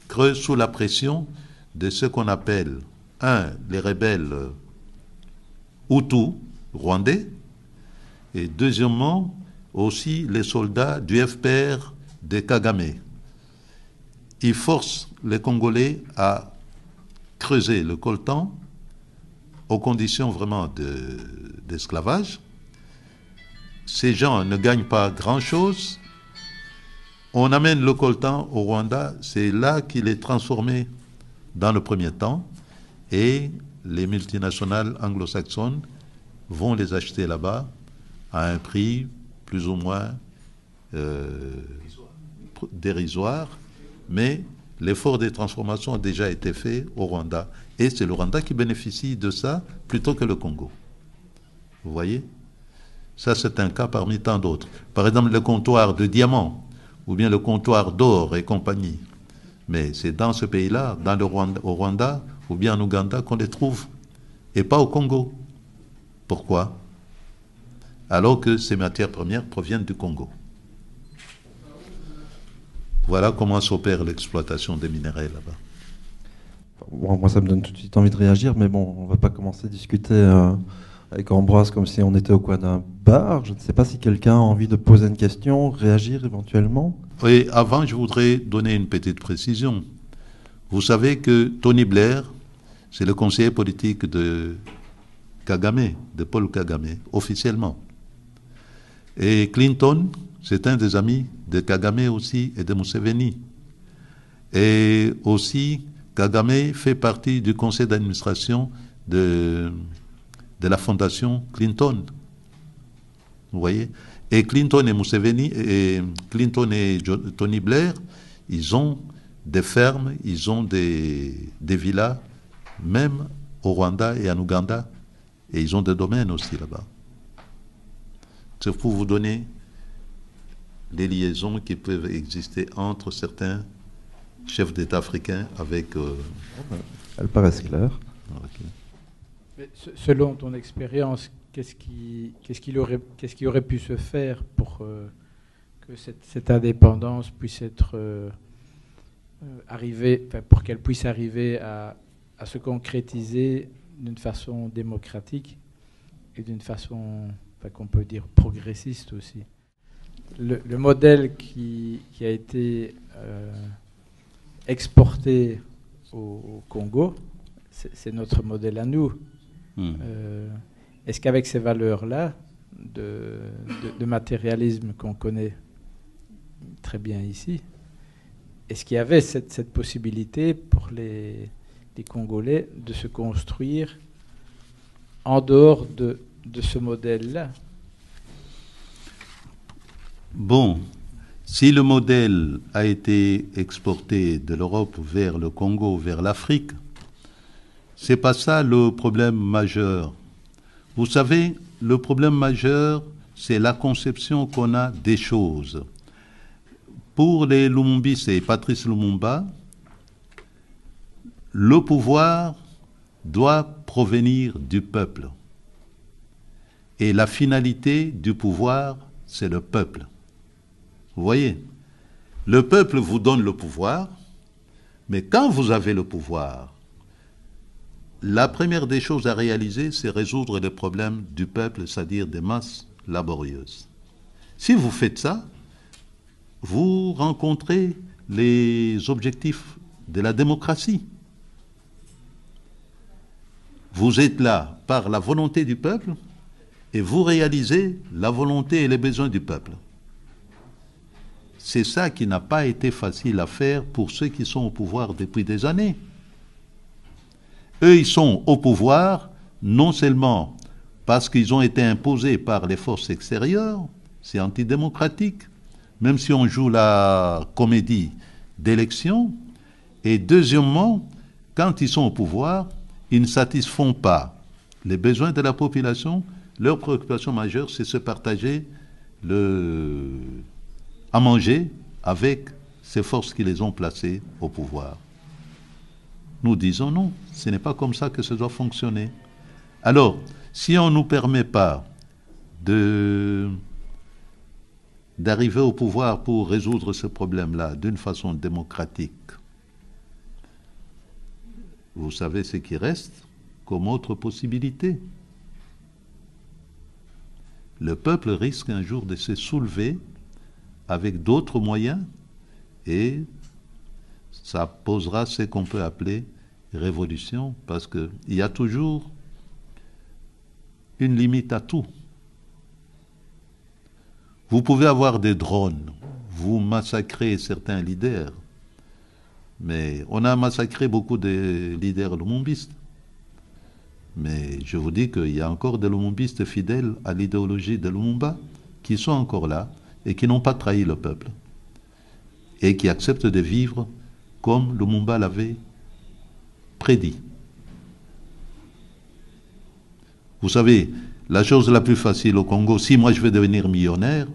creusent sous la pression de ce qu'on appelle, les rebelles Hutus rwandais, et deuxièmement, aussi les soldats du FPR de Kagame. Ils forcent les Congolais à creuser le coltan aux conditions vraiment d'esclavage. Ces gens ne gagnent pas grand-chose. On amène le coltan au Rwanda, c'est là qu'il est transformé dans le premier temps, et les multinationales anglo-saxonnes vont les acheter là-bas à un prix plus ou moins dérisoire, mais l'effort de transformation a déjà été fait au Rwanda, et c'est le Rwanda qui bénéficie de ça plutôt que le Congo. Vous voyez? Ça, c'est un cas parmi tant d'autres. Par exemple, le comptoir de diamants, ou bien le comptoir d'or et compagnie. Mais c'est dans ce pays-là, au Rwanda, ou bien en Ouganda, qu'on les trouve, et pas au Congo. Pourquoi? Alors que ces matières premières proviennent du Congo. Voilà comment s'opère l'exploitation des minerais là-bas. Bon, moi, ça me donne tout de suite envie de réagir, mais bon, on ne va pas commencer à discuter avec Ambroise comme si on était au coin d'un bar. Je ne sais pas si quelqu'un a envie de poser une question, réagir éventuellement. Oui, avant, je voudrais donner une petite précision. Vous savez que Tony Blair, c'est le conseiller politique de Kagame, de Paul Kagame, officiellement. Et Clinton, c'est un des amis de Kagame aussi et de Museveni. Et aussi, Kagame fait partie du conseil d'administration de la fondation Clinton. Vous voyez? Et Clinton et Museveni, et Clinton et Tony Blair, ils ont des fermes, ils ont des villas, même au Rwanda et en Ouganda, et ils ont des domaines aussi là-bas. C'est pour vous donner les liaisons qui peuvent exister entre certains chefs d'État africains avec... Elles paraissent claires. Okay. Mais selon ton expérience, qu'est-ce qui aurait pu se faire pour que cette indépendance puisse être pour qu'elle puisse arriver à se concrétiser d'une façon démocratique et d'une façon qu'on peut dire progressiste aussi. Le modèle qui a été exporté au Congo, c'est notre modèle à nous. Est-ce qu'avec ces valeurs-là de matérialisme qu'on connaît très bien ici, est-ce qu'il y avait cette possibilité pour les Congolais de se construire en dehors de ce modèle-là? Bon, si le modèle a été exporté de l'Europe vers le Congo, vers l'Afrique, c'est pas ça le problème majeur. Vous savez, le problème majeur, c'est la conception qu'on a des choses. Pour les Lumumbistes et Patrice Lumumba, le pouvoir doit provenir du peuple. Et la finalité du pouvoir, c'est le peuple. Vous voyez, le peuple vous donne le pouvoir, mais quand vous avez le pouvoir, la première des choses à réaliser, c'est résoudre les problèmes du peuple, c'est-à-dire des masses laborieuses. Si vous faites ça, vous rencontrez les objectifs de la démocratie. Vous êtes là par la volonté du peuple et vous réalisez la volonté et les besoins du peuple. C'est ça qui n'a pas été facile à faire pour ceux qui sont au pouvoir depuis des années. Eux, ils sont au pouvoir non seulement parce qu'ils ont été imposés par les forces extérieures, c'est antidémocratique, même si on joue la comédie d'élection, et deuxièmement, quand ils sont au pouvoir, ils ne satisfont pas les besoins de la population. Leur préoccupation majeure, c'est se partager à manger avec ces forces qui les ont placés au pouvoir. Nous disons non, ce n'est pas comme ça que ça doit fonctionner. Alors, si on ne nous permet pas d'arriver au pouvoir pour résoudre ce problème-là d'une façon démocratique, vous savez ce qui reste comme autre possibilité. Le peuple risque un jour de se soulever avec d'autres moyens et ça posera ce qu'on peut appeler révolution, parce qu'il y a toujours une limite à tout. Vous pouvez avoir des drones, vous massacrez certains leaders, mais on a massacré beaucoup de leaders lumumbistes. Mais je vous dis qu'il y a encore des lumumbistes fidèles à l'idéologie de Lumumba qui sont encore là et qui n'ont pas trahi le peuple et qui acceptent de vivre comme Lumumba l'avait prédit. Vous savez, la chose la plus facile au Congo, si moi je veux devenir millionnaire,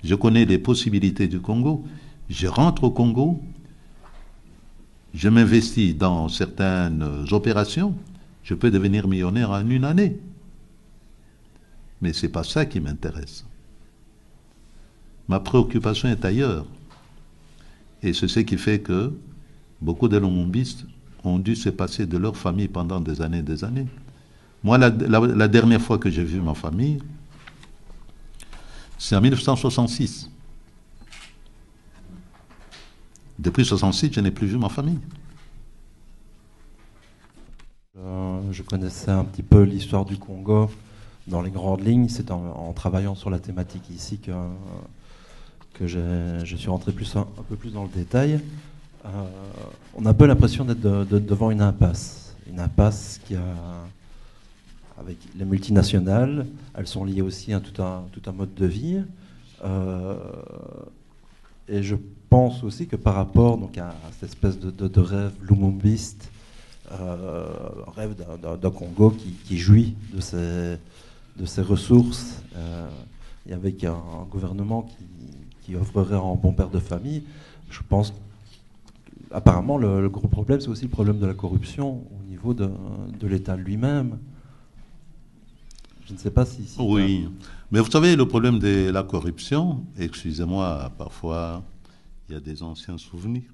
je connais les possibilités du Congo, je rentre au Congo, je m'investis dans certaines opérations, je peux devenir millionnaire en une année. Mais ce n'est pas ça qui m'intéresse. Ma préoccupation est ailleurs. Et c'est ce qui fait que beaucoup de lumumbistes ont dû se passer de leur famille pendant des années et des années. Moi, la dernière fois que j'ai vu ma famille, c'est en 1966. Depuis 1966, je n'ai plus vu ma famille. Je connaissais un petit peu l'histoire du Congo dans les grandes lignes. C'est en travaillant sur la thématique ici que je suis rentré un peu plus dans le détail. On a un peu l'impression d'être devant une impasse. Une impasse qui a, avec les multinationales, elles sont liées aussi à tout un mode de vie. Et je pense aussi que par rapport donc, à cette espèce de rêve lumumbiste, rêve d'un Congo qui jouit de ses ressources, et avec un gouvernement qui œuvrerait en bon père de famille, je pense apparemment le gros problème, c'est aussi le problème de la corruption au niveau de l'État lui-même. Je ne sais pas si... Oui, mais vous savez, le problème de la corruption, excusez-moi, parfois, il y a des anciens souvenirs.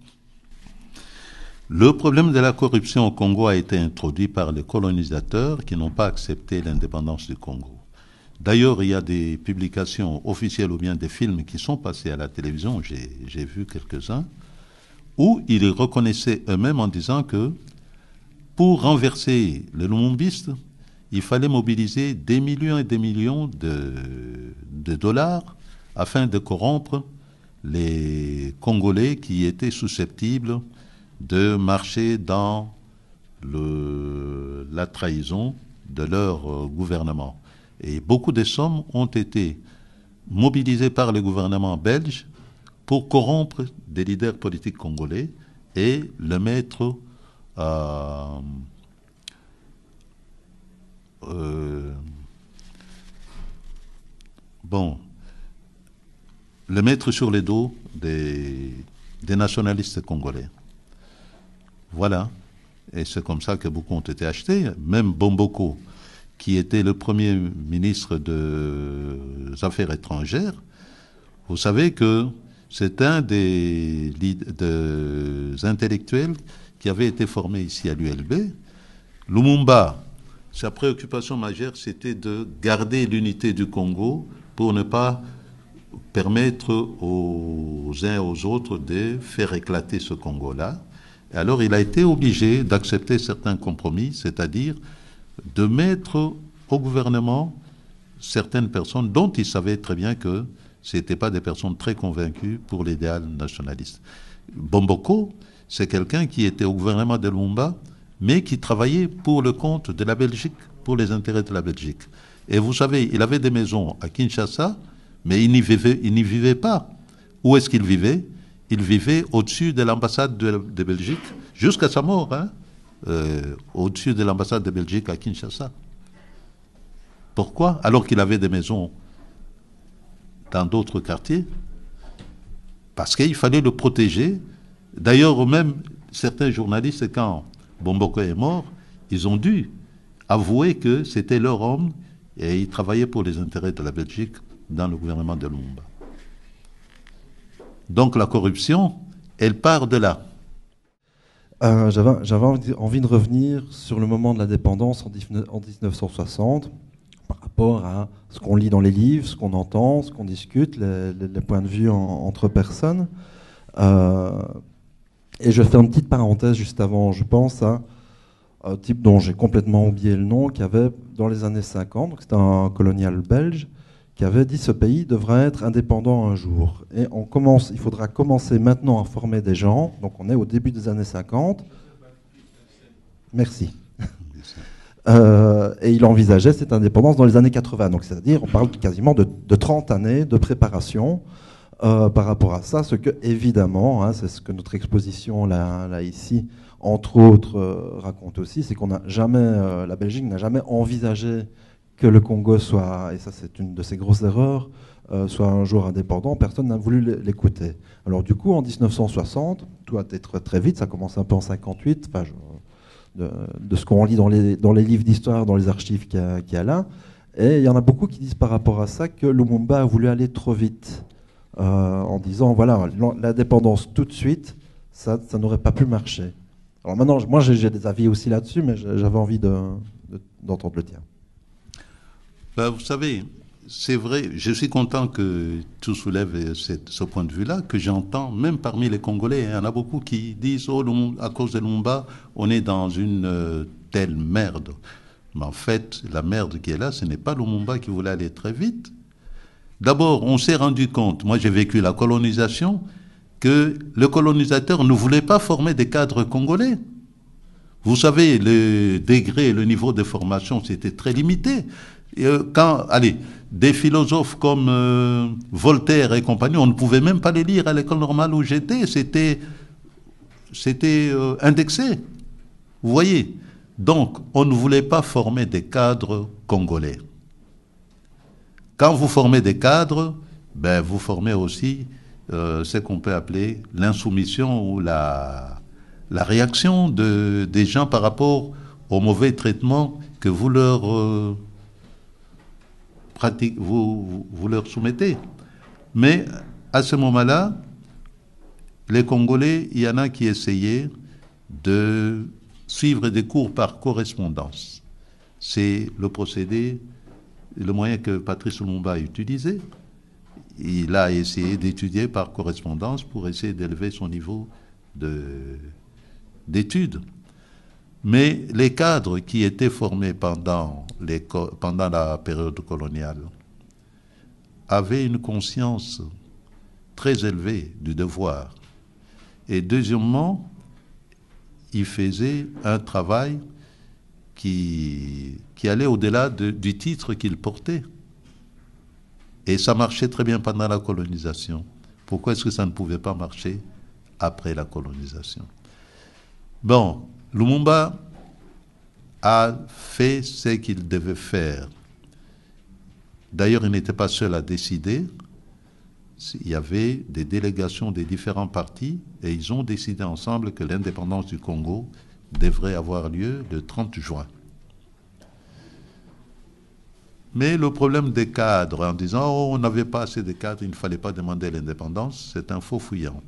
Le problème de la corruption au Congo a été introduit par les colonisateurs qui n'ont pas accepté l'indépendance du Congo. D'ailleurs, il y a des publications officielles ou bien des films qui sont passés à la télévision, j'ai vu quelques-uns, où ils reconnaissaient eux-mêmes en disant que pour renverser les lumumbistes, il fallait mobiliser des millions et des millions de dollars afin de corrompre les Congolais qui étaient susceptibles de marcher dans la trahison de leur gouvernement. Et beaucoup de sommes ont été mobilisées par le gouvernement belge pour corrompre des leaders politiques congolais et le mettre le mettre sur les dos des nationalistes congolais. Voilà. Et c'est comme ça que beaucoup ont été achetés. Même Bomboko, qui était le premier ministre des Affaires étrangères, vous savez que c'est un des intellectuels qui avait été formé ici à l'ULB. Lumumba, sa préoccupation majeure, c'était de garder l'unité du Congo pour ne pas permettre aux uns et aux autres de faire éclater ce Congo-là. Et alors, il a été obligé d'accepter certains compromis, c'est-à-dire de mettre au gouvernement certaines personnes dont il savait très bien que ce n'étaient pas des personnes très convaincues pour l'idéal nationaliste. Bomboko, c'est quelqu'un qui était au gouvernement de Lumumba, mais qui travaillait pour le compte de la Belgique, pour les intérêts de la Belgique. Et vous savez, il avait des maisons à Kinshasa, mais il n'y vivait pas. Où est-ce qu'il vivait? Il vivait au-dessus de l'ambassade de Belgique, jusqu'à sa mort, hein, au-dessus de l'ambassade de Belgique à Kinshasa. Pourquoi? Alors qu'il avait des maisons dans d'autres quartiers. Parce qu'il fallait le protéger. D'ailleurs, même certains journalistes, quand Bomboko est mort, ils ont dû avouer que c'était leur homme et ils travaillaient pour les intérêts de la Belgique dans le gouvernement de Lumumba. Donc la corruption, elle part de là. J'avais envie de revenir sur le moment de l'indépendance en 1960, par rapport à ce qu'on lit dans les livres, ce qu'on entend, ce qu'on discute, les points de vue entre personnes. Et je fais une petite parenthèse juste avant. Je pense à un type dont j'ai complètement oublié le nom, qui avait, dans les années 50, donc c'était un colonial belge, qui avait dit ce pays devra être indépendant un jour. Et il faudra commencer maintenant à former des gens. Donc on est au début des années 50. Merci. Et il envisageait cette indépendance dans les années 80. Donc c'est-à-dire, on parle quasiment de 30 années de préparation par rapport à ça. Ce que, évidemment, hein, c'est ce que notre exposition là ici, entre autres, raconte aussi, c'est qu'on n'a jamais, la Belgique n'a jamais envisagé que le Congo soit, et ça c'est une de ses grosses erreurs, soit un jour indépendant. Personne n'a voulu l'écouter. Alors du coup, en 1960, tout a été très vite, ça commence un peu en 58, enfin, de ce qu'on lit dans les livres d'histoire, dans les archives qu'il y a là. Et il y en a beaucoup qui disent par rapport à ça que Lumumba a voulu aller trop vite, en disant, voilà, l'indépendance tout de suite, ça n'aurait pas pu marcher. Alors maintenant, moi j'ai des avis aussi là-dessus, mais j'avais envie d'entendre le tien. Ben, vous savez, c'est vrai, je suis content que tu soulèves ce point de vue-là, que j'entends même parmi les Congolais. Il y en a beaucoup qui disent, oh, à cause de Lumumba, on est dans une telle merde. Mais en fait, la merde qui est là, ce n'est pas Lumumba qui voulait aller très vite. D'abord, on s'est rendu compte, moi j'ai vécu la colonisation, que le colonisateur ne voulait pas former des cadres congolais. Vous savez, le degré, le niveau de formation, c'était très limité. Allez, des philosophes comme Voltaire et compagnie, on ne pouvait même pas les lire à l'école normale où j'étais, c'était indexé. Vous voyez? Donc, on ne voulait pas former des cadres congolais. Quand vous formez des cadres, ben, vous formez aussi ce qu'on peut appeler l'insoumission ou la réaction des gens par rapport au mauvais traitement que vous leur vous leur soumettez. Mais à ce moment-là, les Congolais, il y en a qui essayaient de suivre des cours par correspondance. C'est le procédé, le moyen que Patrice Lumumba a utilisé. Il a essayé d'étudier par correspondance pour essayer d'élever son niveau d'études. Mais les cadres qui étaient formés pendant la période coloniale avaient une conscience très élevée du devoir. Et deuxièmement, ils faisaient un travail qui allait au-delà du titre qu'ils portaient. Et ça marchait très bien pendant la colonisation. Pourquoi est-ce que ça ne pouvait pas marcher après la colonisation? Bon, Lumumba a fait ce qu'il devait faire. D'ailleurs, il n'était pas seul à décider. Il y avait des délégations des différents partis et ils ont décidé ensemble que l'indépendance du Congo devrait avoir lieu le 30 juin. Mais le problème des cadres, en disant « Oh, on n'avait pas assez de cadres, il ne fallait pas demander l'indépendance », c'est un faux fouillant.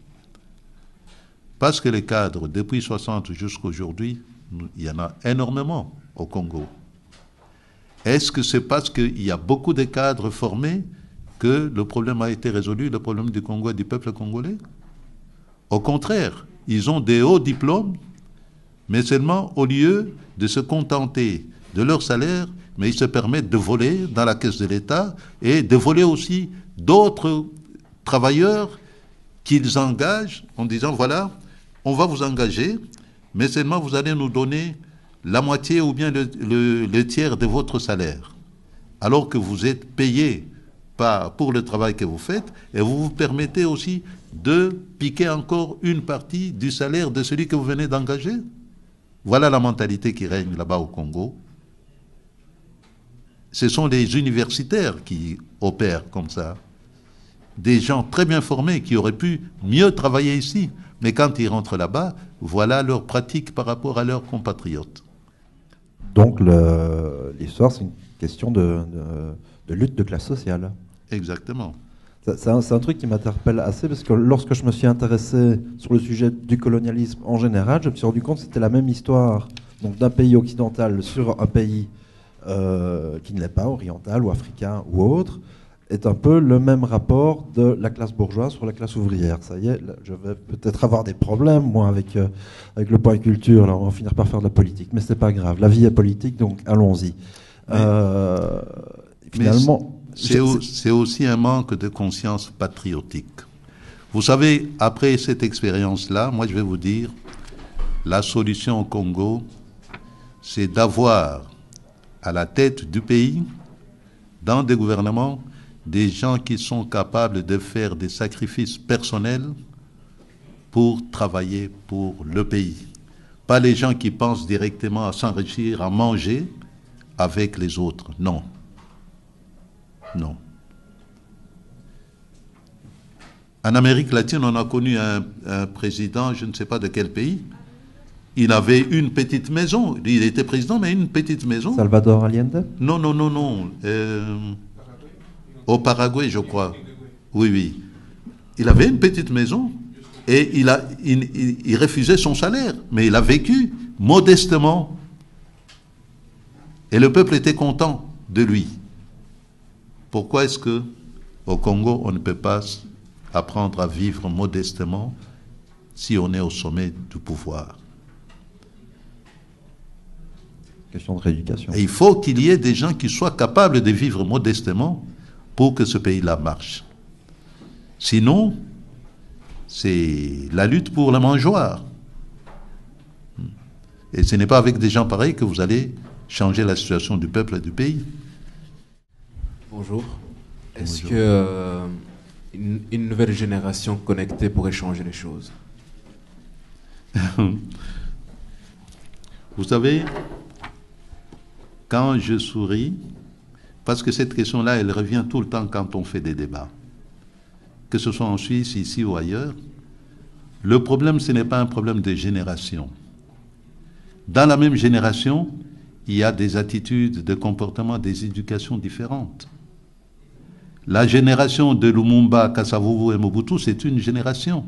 Parce que les cadres, depuis 1960 jusqu'à aujourd'hui, il y en a énormément au Congo. Est-ce que c'est parce qu'il y a beaucoup de cadres formés que le problème a été résolu, le problème du Congo et du peuple congolais? Au contraire, ils ont des hauts diplômes, mais seulement au lieu de se contenter de leur salaire, mais ils se permettent de voler dans la caisse de l'État et de voler aussi d'autres travailleurs qu'ils engagent en disant, voilà, on va vous engager, mais seulement vous allez nous donner la moitié ou bien le tiers de votre salaire, alors que vous êtes payé pour le travail que vous faites, et vous vous permettez aussi de piquer encore une partie du salaire de celui que vous venez d'engager. Voilà la mentalité qui règne là-bas au Congo. Ce sont les universitaires qui opèrent comme ça. Des gens très bien formés qui auraient pu mieux travailler ici. Mais quand ils rentrent là-bas, voilà leur pratique par rapport à leurs compatriotes. Donc l'histoire, c'est une question de lutte de classe sociale. Exactement. C'est un truc qui m'interpelle assez parce que lorsque je me suis intéressé sur le sujet du colonialisme en général, je me suis rendu compte que c'était la même histoire donc d'un pays occidental sur un pays qui ne l'est pas, oriental ou africain ou autre, est un peu le même rapport de la classe bourgeoise sur la classe ouvrière. Ça y est, là, je vais peut-être avoir des problèmes, moi, avec le point culture, là, on va finir par faire de la politique, mais c'est pas grave, la vie est politique, donc allons-y. Finalement... C'est aussi un manque de conscience patriotique. Vous savez, après cette expérience-là, moi je vais vous dire, la solution au Congo, c'est d'avoir à la tête du pays, dans des gouvernements, des gens qui sont capables de faire des sacrifices personnels pour travailler pour le pays. Pas les gens qui pensent directement à s'enrichir, à manger avec les autres. Non. Non. En Amérique latine, on a connu un président, je ne sais pas de quel pays, il avait une petite maison. Il était président, mais une petite maison. Salvador Allende? Non. Au Paraguay, je crois. Oui. Il avait une petite maison et il refusait son salaire, mais il a vécu modestement. Et le peuple était content de lui. Pourquoi est-ce que au Congo, on ne peut pas apprendre à vivre modestement si on est au sommet du pouvoir? Question de rééducation. Et il faut qu'il y ait des gens qui soient capables de vivre modestement pour que ce pays-là marche. Sinon, c'est la lutte pour la mangeoire. Et ce n'est pas avec des gens pareils que vous allez changer la situation du peuple et du pays. Bonjour. Est-ce Bonjour. que une nouvelle génération connectée pourrait changer les choses? Vous savez, quand je souris, parce que cette question-là, elle revient tout le temps quand on fait des débats, que ce soit en Suisse, ici ou ailleurs, le problème, ce n'est pas un problème de génération. Dans la même génération, il y a des attitudes, des comportements, des éducations différentes. La génération de Lumumba, Kasavubu et Mobutu, c'est une génération.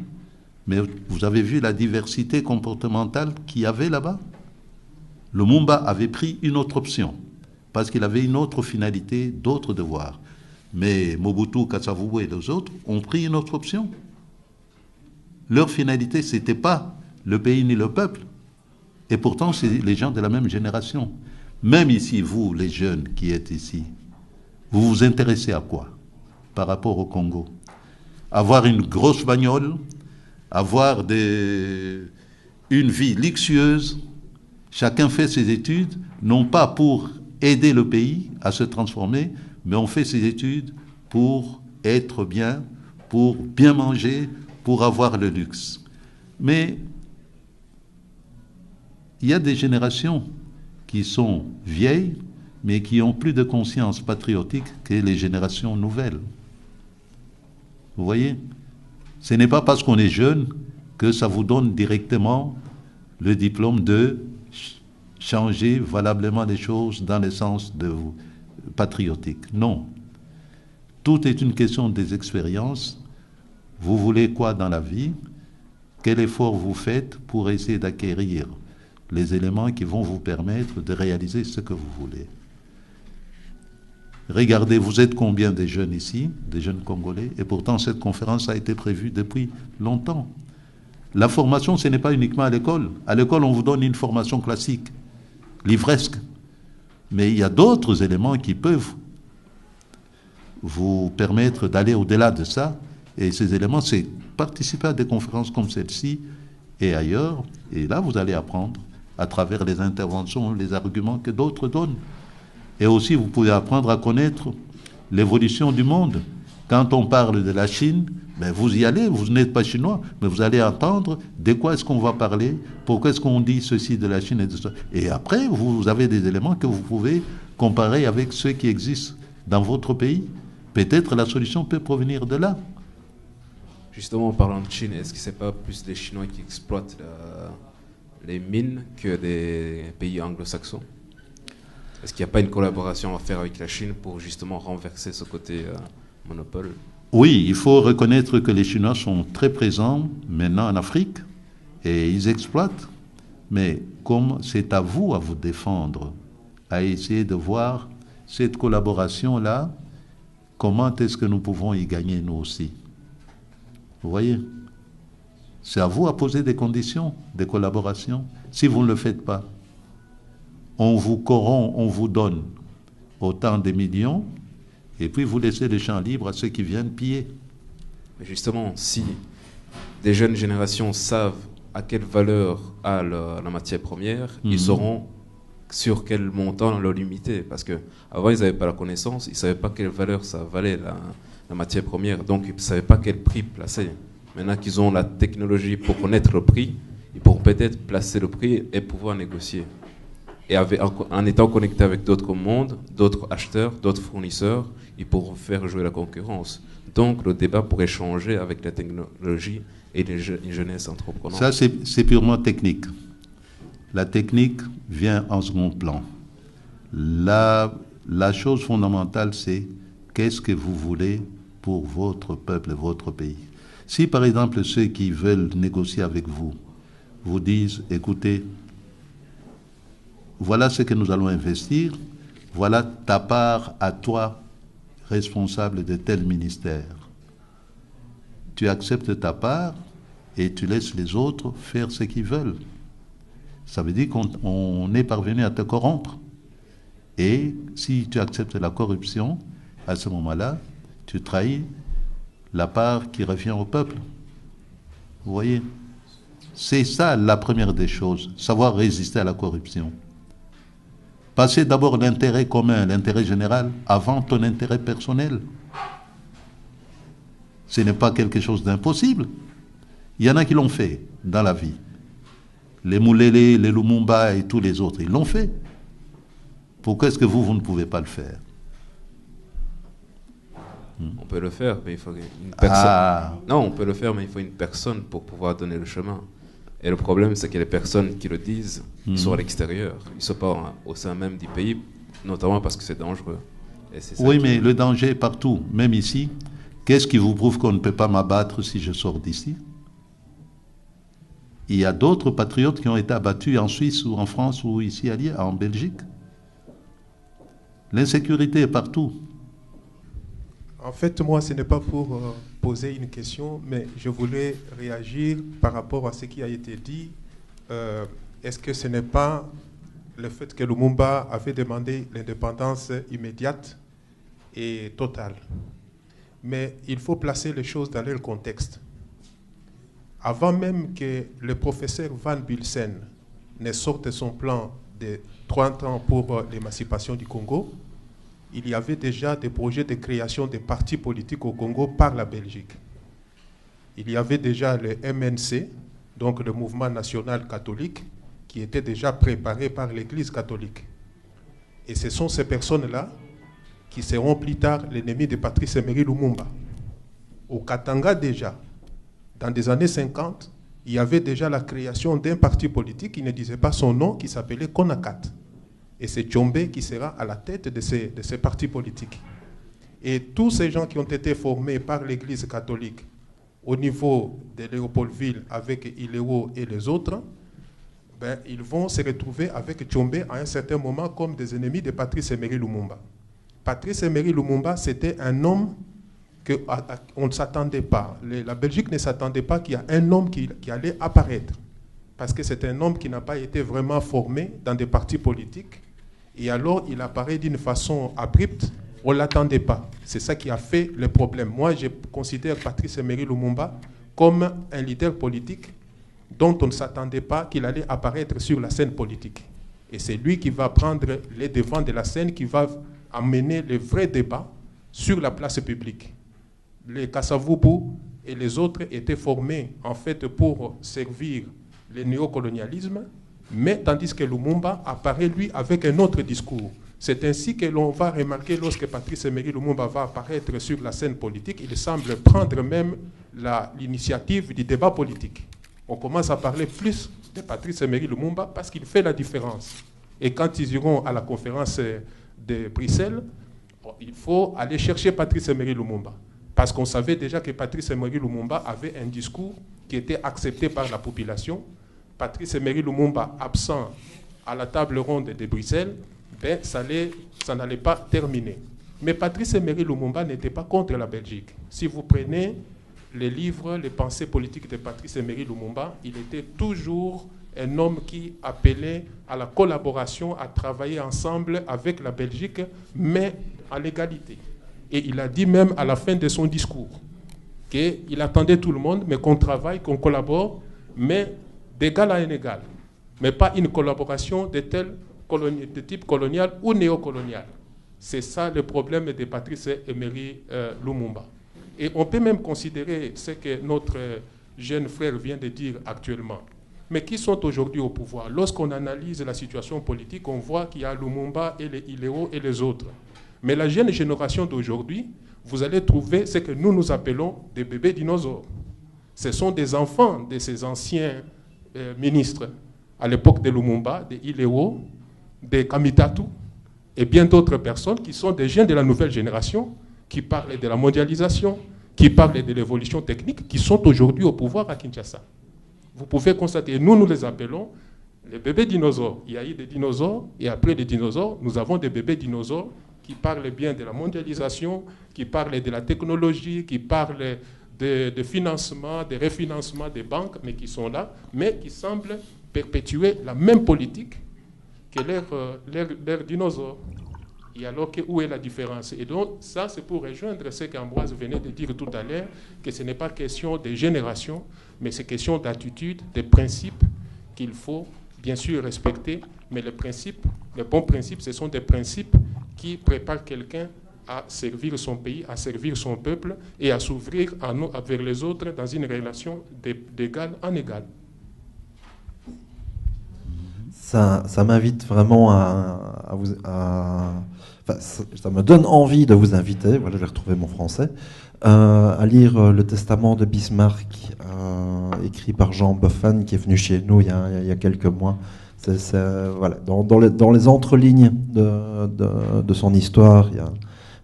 Mais vous avez vu la diversité comportementale qu'il y avait là-bas? Lumumba avait pris une autre option, parce qu'il avait une autre finalité, d'autres devoirs. Mais Mobutu, Kasavubu et les autres ont pris une autre option. Leur finalité, ce n'était pas le pays ni le peuple. Et pourtant, c'est les gens de la même génération. Même ici, vous, les jeunes qui êtes ici, vous vous intéressez à quoi par rapport au Congo? Avoir une grosse bagnole, avoir une vie luxueuse. Chacun fait ses études, non pas pour aider le pays à se transformer, mais on fait ses études pour être bien, pour bien manger, pour avoir le luxe. Mais il y a des générations qui sont vieilles, mais qui ont plus de conscience patriotique que les générations nouvelles. Vous voyez? Ce n'est pas parce qu'on est jeune que ça vous donne directement le diplôme de changer valablement les choses dans le sens patriotique. Non. Tout est une question des expériences. Vous voulez quoi dans la vie? Quel effort vous faites pour essayer d'acquérir les éléments qui vont vous permettre de réaliser ce que vous voulez? Regardez, vous êtes combien de jeunes ici, des jeunes Congolais, et pourtant cette conférence a été prévue depuis longtemps. La formation, ce n'est pas uniquement à l'école. À l'école, on vous donne une formation classique, livresque. Mais il y a d'autres éléments qui peuvent vous permettre d'aller au-delà de ça. Et ces éléments, c'est participer à des conférences comme celle-ci et ailleurs. Et là, vous allez apprendre à travers les interventions, les arguments que d'autres donnent. Et aussi, vous pouvez apprendre à connaître l'évolution du monde. Quand on parle de la Chine, ben vous y allez, vous n'êtes pas chinois, mais vous allez entendre de quoi est-ce qu'on va parler, pourquoi est-ce qu'on dit ceci de la Chine et de ça. Et après, vous avez des éléments que vous pouvez comparer avec ceux qui existent dans votre pays. Peut-être la solution peut provenir de là. Justement, en parlant de Chine, est-ce que ce n'est pas plus les Chinois qui exploitent les mines que des pays anglo-saxons? Est-ce qu'il n'y a pas une collaboration à faire avec la Chine pour justement renverser ce côté monopole? Oui, il faut reconnaître que les Chinois sont très présents maintenant en Afrique et ils exploitent. Mais comme c'est à vous défendre, à essayer de voir cette collaboration-là, comment est-ce que nous pouvons y gagner nous aussi? Vous voyez? C'est à vous à poser des conditions de collaboration. Si vous ne le faites pas, on vous corrompt, on vous donne autant de millions, et puis vous laissez le champ libre à ceux qui viennent piller. Mais justement, si des jeunes générations savent à quelle valeur a la matière première, ils sauront sur quel montant le limiter. Parce qu'avant, ils n'avaient pas la connaissance, ils ne savaient pas quelle valeur ça valait, la matière première. Donc, ils ne savaient pas quel prix placer. Maintenant qu'ils ont la technologie pour connaître le prix, ils pourront peut-être placer le prix et pouvoir négocier. Et en étant connectés avec d'autres mondes, d'autres acheteurs, d'autres fournisseurs, ils pourront faire jouer la concurrence. Donc, le débat pourrait changer avec la technologie et une jeunesse entreprenante. Ça, c'est purement technique. La technique vient en second plan. La chose fondamentale, c'est qu'est-ce que vous voulez pour votre peuple, votre pays. Si, par exemple, ceux qui veulent négocier avec vous vous disent, écoutez, voilà ce que nous allons investir, voilà ta part à toi, responsable de tel ministère. Tu acceptes ta part et tu laisses les autres faire ce qu'ils veulent. Ça veut dire qu'on est parvenu à te corrompre. Et si tu acceptes la corruption, à ce moment-là, tu trahis la part qui revient au peuple. Vous voyez? C'est ça la première des choses, savoir résister à la corruption. Passer d'abord l'intérêt commun, l'intérêt général, avant ton intérêt personnel. Ce n'est pas quelque chose d'impossible. Il y en a qui l'ont fait dans la vie. Les Moulélé, les Lumumba et tous les autres, ils l'ont fait. Pourquoi est-ce que vous ne pouvez pas le faire? On peut le faire, mais il faut une personne. Non, on peut le faire, mais il faut une personne pour pouvoir donner le chemin. Et le problème, c'est que les personnes qui le disent, ils sont à l'extérieur. Ils ne sont pas au sein même du pays, notamment parce que c'est dangereux. Oui, mais le danger est partout, même ici. Qu'est-ce qui vous prouve qu'on ne peut pas m'abattre si je sors d'ici? Il y a d'autres patriotes qui ont été abattus en Suisse ou en France ou ici en Belgique. L'insécurité est partout. En fait, moi, ce n'est pas pour poser une question, mais je voulais réagir par rapport à ce qui a été dit. Est-ce que ce n'est pas le fait que Lumumba avait demandé l'indépendance immédiate et totale? Mais il faut placer les choses dans leur contexte. Avant même que le professeur Van Bilsen ne sorte son plan de 30 ans pour l'émancipation du Congo, il y avait déjà des projets de création de partis politiques au Congo par la Belgique. Il y avait déjà le MNC, donc le Mouvement national catholique, qui était déjà préparé par l'Église catholique. Et ce sont ces personnes-là qui seront plus tard l'ennemi de Patrice Emery Lumumba. Au Katanga déjà, dans les années 50, il y avait déjà la création d'un parti politique qui ne disait pas son nom, qui s'appelait Konakat. Et c'est Tchombe qui sera à la tête de ces partis politiques. Et tous ces gens qui ont été formés par l'Église catholique au niveau de Léopoldville avec Iléo et les autres, ben, ils vont se retrouver avec Tchombe à un certain moment comme des ennemis de Patrice Emery Lumumba. Patrice Emery Lumumba, c'était un homme qu'on ne s'attendait pas. La Belgique ne s'attendait pas qu'il y a un homme qui allait apparaître. Parce que c'est un homme qui n'a pas été vraiment formé dans des partis politiques. Et alors, il apparaît d'une façon abrupte. On ne l'attendait pas. C'est ça qui a fait le problème. Moi, je considère Patrice Emery Lumumba comme un leader politique dont on ne s'attendait pas qu'il allait apparaître sur la scène politique. Et c'est lui qui va prendre les devants de la scène, qui va amener le vrai débat sur la place publique. Les Kassavubu et les autres étaient formés en fait pour servir le néocolonialisme, mais tandis que Lumumba apparaît lui avec un autre discours. C'est ainsi que l'on va remarquer lorsque Patrice Emery Lumumba va apparaître sur la scène politique, il semble prendre même l'initiative du débat politique. On commence à parler plus de Patrice Emery Lumumba parce qu'il fait la différence. Et quand ils iront à la conférence de Bruxelles, il faut aller chercher Patrice Emery Lumumba. Parce qu'on savait déjà que Patrice Emery Lumumba avait un discours qui était accepté par la population. Patrice Emery Lumumba absent à la table ronde de Bruxelles, ben, ça n'allait pas terminer. Mais Patrice Emery Lumumba n'était pas contre la Belgique. Si vous prenez les livres, les pensées politiques de Patrice Emery Lumumba, il était toujours un homme qui appelait à la collaboration, à travailler ensemble avec la Belgique, mais à l'égalité. Et il a dit même à la fin de son discours qu'il attendait tout le monde, mais qu'on travaille, qu'on collabore, mais d'égal à inégal. Mais pas une collaboration de type colonial ou néocolonial. C'est ça le problème de Patrice Emery Lumumba. Et on peut même considérer ce que notre jeune frère vient de dire actuellement. Mais qui sont aujourd'hui au pouvoir? Lorsqu'on analyse la situation politique, on voit qu'il y a Lumumba et les Iléo et les autres. Mais la jeune génération d'aujourd'hui, vous allez trouver ce que nous appelons des bébés dinosaures. Ce sont des enfants de ces anciens ministres, à l'époque de Lumumba, de Iléo, de Kamitatu, et bien d'autres personnes qui sont des jeunes de la nouvelle génération, qui parlent de la mondialisation, qui parlent de l'évolution technique, qui sont aujourd'hui au pouvoir à Kinshasa. Vous pouvez constater, nous les appelons les bébés dinosaures. Il y a eu des dinosaures, et après les dinosaures, nous avons des bébés dinosaures qui parlent bien de la mondialisation, qui parlent de la technologie, qui parlent de financement, de refinancement des banques, mais qui sont là, mais qui semblent perpétuer la même politique que leurs dinosaures. Et alors, où est la différence? Et donc, ça, c'est pour rejoindre ce qu'Ambroise venait de dire tout à l'heure, que ce n'est pas question de génération, mais c'est question d'attitude, de principes qu'il faut bien sûr respecter, mais les principes Les bons principes, ce sont des principes qui préparent quelqu'un à servir son pays, à servir son peuple et à s'ouvrir vers les autres dans une relation d'égal en égal. Ça m'invite vraiment ça me donne envie de vous inviter, voilà, j'ai retrouvé mon français, à lire le testament de Bismarck, écrit par Jean Boffin, qui est venu chez nous il y a quelques mois. Voilà, dans les entrelignes de son histoire, il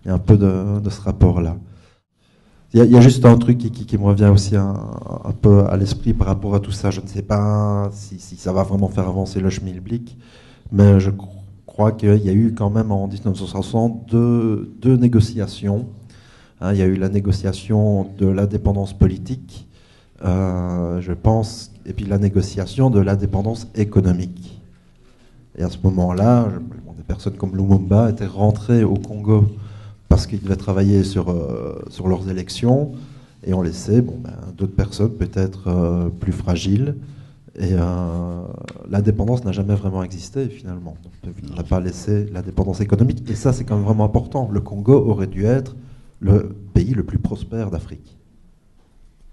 y a un peu de ce rapport-là. Il y a juste un truc qui me revient aussi un peu à l'esprit par rapport à tout ça. Je ne sais pas si ça va vraiment faire avancer le schmilblick, mais je crois qu'il y a eu quand même en 1960 deux négociations. Il y a eu la négociation de l'indépendance politique, je pense, et puis la négociation de l'indépendance économique. Et à ce moment-là, des personnes comme Lumumba étaient rentrées au Congo parce qu'ils devaient travailler sur leurs élections, et on laissait d'autres personnes peut-être plus fragiles. Et l'indépendance n'a jamais vraiment existé finalement. On ne devrait pas laisser l'indépendance économique. Et ça, c'est quand même vraiment important. Le Congo aurait dû être le pays le plus prospère d'Afrique,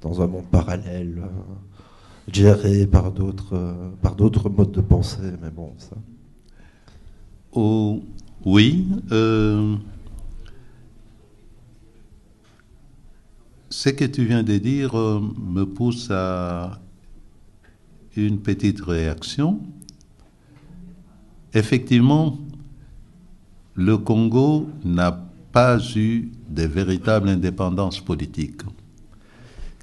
dans un monde parallèle, géré par d'autres modes de pensée. Mais bon, ça. Oh, oui. Ce que tu viens de dire me pousse à une petite réaction. Effectivement, le Congo n'a pas eu de véritable indépendance politique.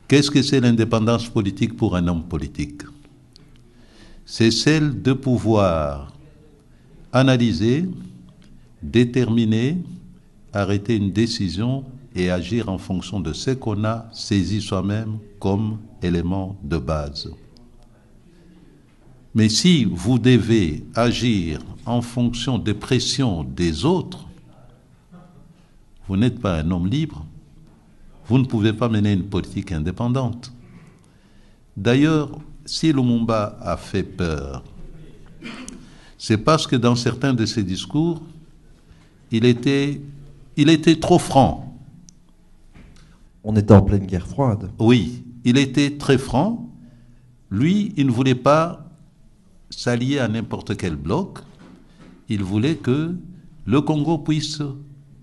Qu'est-ce que c'est l'indépendance politique pour un homme politique? C'est celle de pouvoir analyser, déterminer, arrêter une décision et agir en fonction de ce qu'on a saisi soi-même comme élément de base. Mais si vous devez agir en fonction des pressions des autres, vous n'êtes pas un homme libre. Vous ne pouvez pas mener une politique indépendante. D'ailleurs, si Lumumba a fait peur, c'est parce que dans certains de ses discours, il était trop franc. On était en pleine guerre froide. Oui, il était très franc. Lui, il ne voulait pas s'allier à n'importe quel bloc. Il voulait que le Congo puisse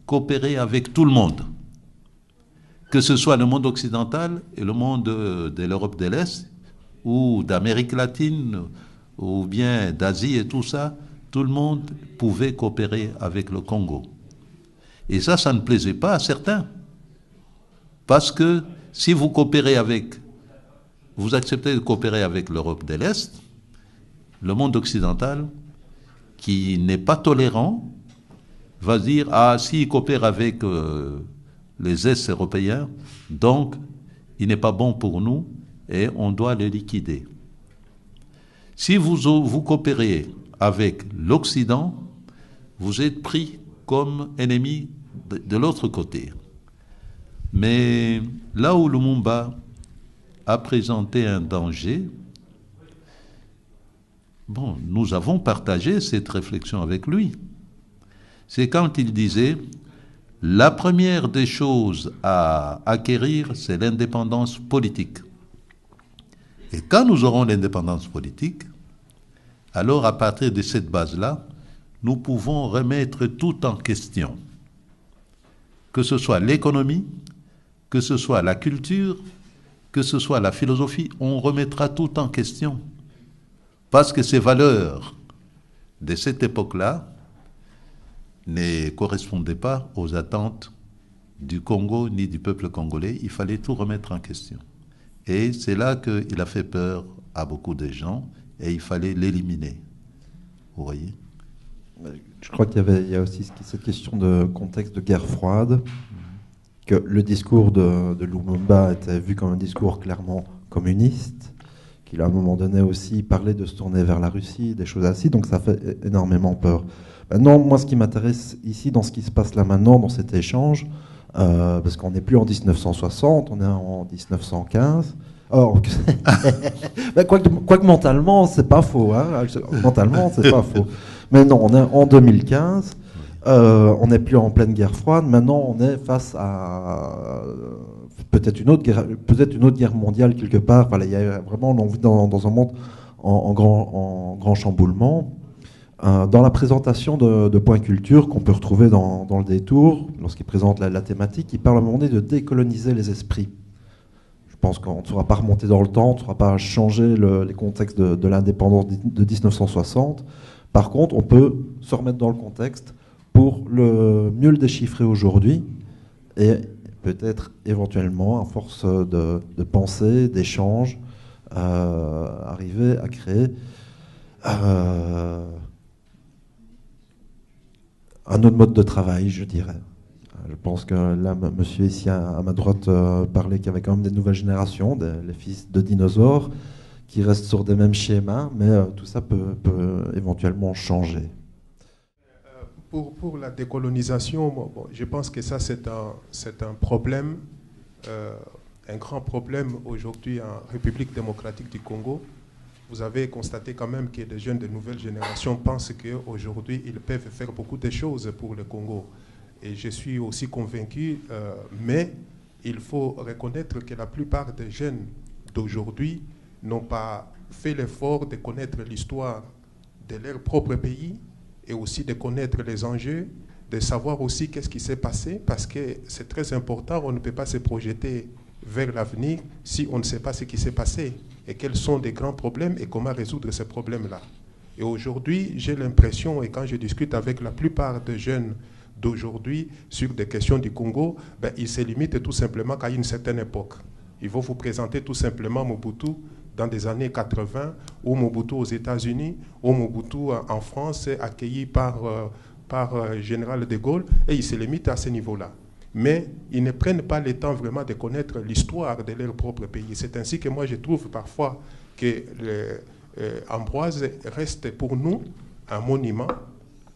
coopérer avec tout le monde, que ce soit le monde occidental et le monde de l'Europe de l'Est, ou d'Amérique latine, ou bien d'Asie et tout ça, tout le monde pouvait coopérer avec le Congo. Et ça ne plaisait pas à certains. Parce que si vous acceptez de coopérer avec l'Europe de l'Est, le monde occidental, qui n'est pas tolérant, va dire, ah, s'il coopère avec les Est-Européens, donc il n'est pas bon pour nous et on doit le liquider. Si vous coopérez avec l'Occident, vous êtes pris comme ennemi de l'autre côté. Mais là où Lumumba a présenté un danger, bon, nous avons partagé cette réflexion avec lui. C'est quand il disait, la première des choses à acquérir, c'est l'indépendance politique. Et quand nous aurons l'indépendance politique, alors à partir de cette base-là, nous pouvons remettre tout en question. Que ce soit l'économie, que ce soit la culture, que ce soit la philosophie, on remettra tout en question. Parce que ces valeurs de cette époque-là ne correspondaient pas aux attentes du Congo ni du peuple congolais. Il fallait tout remettre en question. Et c'est là qu'il a fait peur à beaucoup de gens et il fallait l'éliminer. Vous voyez ? Je crois qu'il y a aussi cette question de contexte de guerre froide, que le discours de Lumumba était vu comme un discours clairement communiste, qu'il a à un moment donné aussi parlé de se tourner vers la Russie, des choses ainsi, donc ça fait énormément peur. Maintenant, moi, ce qui m'intéresse ici, dans ce qui se passe là maintenant, dans cet échange, parce qu'on n'est plus en 1960, on est en 1915, Or, ben, quoique mentalement, c'est pas faux. Hein. Mentalement, c'est pas fauxMais non, on est en 2015. On n'est plus en pleine guerre froide. Maintenant, on est face à peut-être une autre guerre mondiale quelque part. Voilà, il y a vraiment, on vit dans un monde en grand chamboulement. Dans la présentation de Point Culture qu'on peut retrouver dans le détour, lorsqu'il présente la thématique, il parle à un moment donné de décoloniser les esprits. Je pense qu'on ne saura pas remonter dans le temps, on ne saura pas changer les contextes de l'indépendance de 1960. Par contre, on peut se remettre dans le contexte pour mieux le déchiffrer aujourd'hui et peut-être éventuellement, à force de pensée, d'échange, arriver à créer un autre mode de travail, je dirais. Je pense que là, monsieur ici à ma droite parlait qu'il y avait quand même des nouvelles générations, les fils de dinosaures, qui restent sur des mêmes schémas, mais tout ça peut éventuellement changer. Pour la décolonisation, bon, je pense que ça, c'est un problème, un grand problème aujourd'hui en République démocratique du Congo. Vous avez constaté quand même que les jeunes de nouvelle génération pensent qu'aujourd'hui, ils peuvent faire beaucoup de choses pour le Congo. Et je suis aussi convaincu, mais il faut reconnaître que la plupart des jeunes d'aujourd'hui n'ont pas fait l'effort de connaître l'histoire de leur propre pays et aussi de connaître les enjeux, de savoir aussi qu'est-ce qui s'est passé, parce que c'est très important, on ne peut pas se projeter vers l'avenir si on ne sait pas ce qui s'est passé et quels sont les grands problèmes et comment résoudre ces problèmes-là. Et aujourd'hui, j'ai l'impression, et quand je discute avec la plupart des jeunes d'aujourd'hui sur des questions du Congo, ben, ils se limitent tout simplement qu'à une certaine époque. Ils vont vous présenter tout simplement Mobutu dans des années 80, ou Mobutu aux États-Unis, ou Mobutu en France, accueilli par Général de Gaulle, et ils se limitent à ce niveau-là. Mais ils ne prennent pas le temps vraiment de connaître l'histoire de leur propre pays. C'est ainsi que moi je trouve parfois que Ambroise reste pour nous un monument,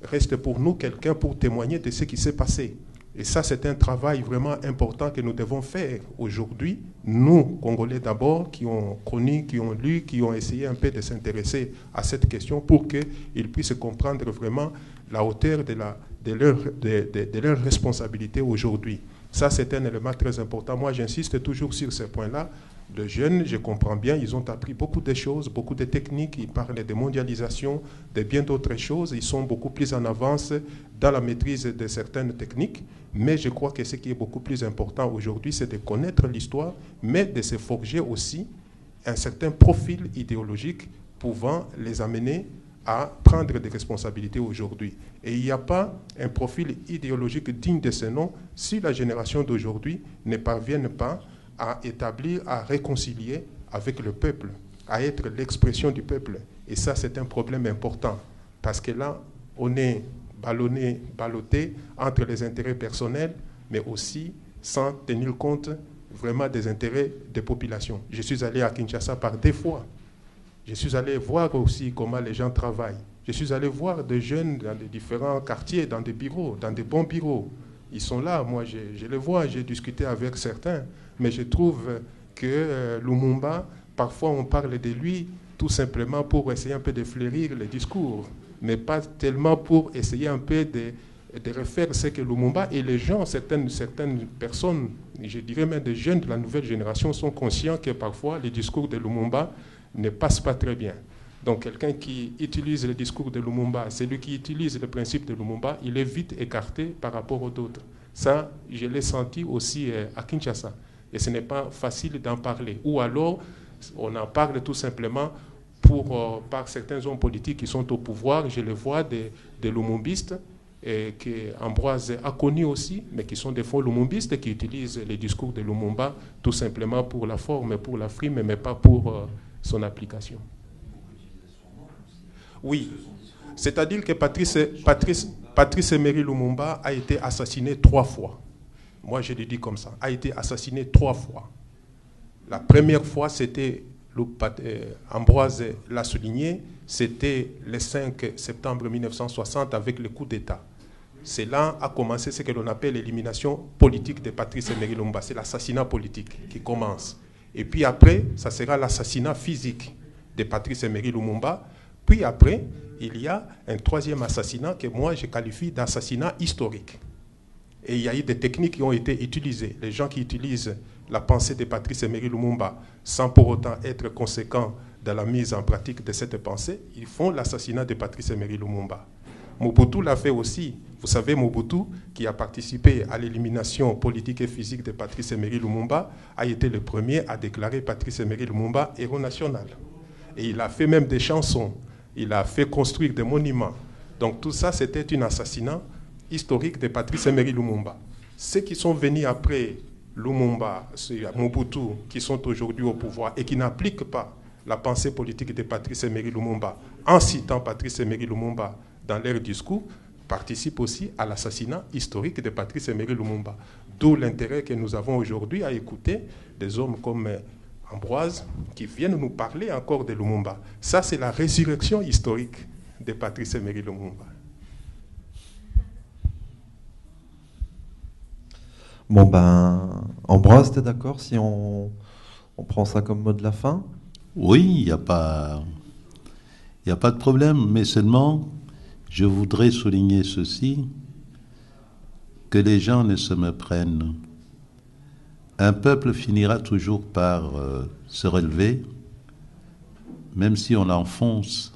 reste pour nous quelqu'un pour témoigner de ce qui s'est passé. Et ça, c'est un travail vraiment important que nous devons faire aujourd'hui, nous, Congolais d'abord, qui ont connu, qui ont lu, qui ont essayé un peu de s'intéresser à cette question pour qu'ils puissent comprendre vraiment la hauteur de leur responsabilité aujourd'hui. Ça, c'est un élément très important. Moi, j'insiste toujours sur ce point-là. Les jeunes, je comprends bien, ils ont appris beaucoup de choses, beaucoup de techniques, ils parlent de mondialisation, de bien d'autres choses, ils sont beaucoup plus en avance dans la maîtrise de certaines techniques, mais je crois que ce qui est beaucoup plus important aujourd'hui, c'est de connaître l'histoire, mais de se forger aussi un certain profil idéologique pouvant les amener à prendre des responsabilités aujourd'hui. Et il n'y a pas un profil idéologique digne de ce nom si la génération d'aujourd'hui ne parvient pas à établir, à réconcilier avec le peuple, à être l'expression du peuple. Et ça, c'est un problème important, parce que là, on est ballotté entre les intérêts personnels, mais aussi sans tenir compte vraiment des intérêts des populations. Je suis allé à Kinshasa par 2 fois. Je suis allé voir aussi comment les gens travaillent. Je suis allé voir des jeunes dans des différents quartiers, dans des bureaux, dans des bons bureaux. Ils sont là, moi je les vois, j'ai discuté avec certains, mais je trouve que Lumumba, parfois on parle de lui tout simplement pour essayer un peu de fleurir les discours, mais pas tellement pour essayer un peu de refaire ce que Lumumba et les gens, certaines personnes, je dirais même des jeunes de la nouvelle génération, sont conscients que parfois les discours de Lumumba ne passent pas très bien. Donc quelqu'un qui utilise le discours de Lumumba, celui qui utilise le principe de Lumumba, il est vite écarté par rapport aux autres. Ça, je l'ai senti aussi à Kinshasa. Et ce n'est pas facile d'en parler. Ou alors, on en parle tout simplement par certains hommes politiques qui sont au pouvoir. Je les vois des lumumbistes, que Ambroise a connus aussi, mais qui sont des faux lumumbistes qui utilisent les discours de Lumumba tout simplement pour la forme, pour la frime, mais pas pour son application. Oui, c'est-à-dire que Patrice Emery Lumumba a été assassiné 3 fois. Moi, je le dis comme ça, a été assassiné 3 fois. La première fois, c'était, Ambroise l'a souligné, c'était le 5 septembre 1960 avec le coup d'État. C'est là a commencé ce que l'on appelle l'élimination politique de Patrice Emery Lumumba. C'est l'assassinat politique qui commence. Et puis après, ça sera l'assassinat physique de Patrice Emery Lumumba. Puis après, il y a un troisième assassinat que moi je qualifie d'assassinat historique. Et il y a eu des techniques qui ont été utilisées. Les gens qui utilisent la pensée de Patrice Emery Lumumba sans pour autant être conséquents dans la mise en pratique de cette pensée, ils font l'assassinat de Patrice Emery Lumumba. Mobutu l'a fait aussi. Vous savez, Mobutu, qui a participé à l'élimination politique et physique de Patrice Emery Lumumba, a été le premier à déclarer Patrice Emery Lumumba héros national. Et il a fait même des chansons. Il a fait construire des monuments. Donc tout ça, c'était un assassinat historique de Patrice Emery Lumumba. Ceux qui sont venus après Lumumba, Mobutu, qui sont aujourd'hui au pouvoir et qui n'appliquent pas la pensée politique de Patrice Emery Lumumba en citant Patrice Emery Lumumba dans leur discours, participent aussi à l'assassinat historique de Patrice Emery Lumumba. D'où l'intérêt que nous avons aujourd'hui à écouter des hommes comme Ambroise qui viennent nous parler encore de Lumumba. Ça, c'est la résurrection historique de Patrice Emery Lumumba. Bon ben, Ambroise, t'es d'accord si on prend ça comme mot de la fin? Oui, il n'y a pas de problème, mais seulement, je voudrais souligner ceci, que les gens ne se méprennent. Un peuple finira toujours par se relever, même si on l'enfonce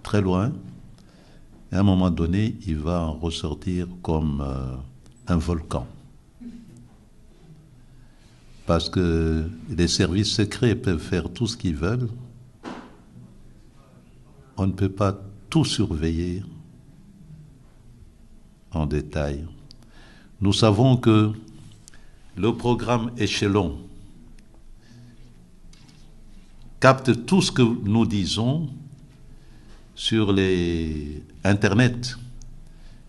très loin. À un moment donné, il va en ressortir comme un volcan. Parce que les services secrets peuvent faire tout ce qu'ils veulent. On ne peut pas tout surveiller en détail. Nous savons que le programme Échelon capte tout ce que nous disons sur les Internet,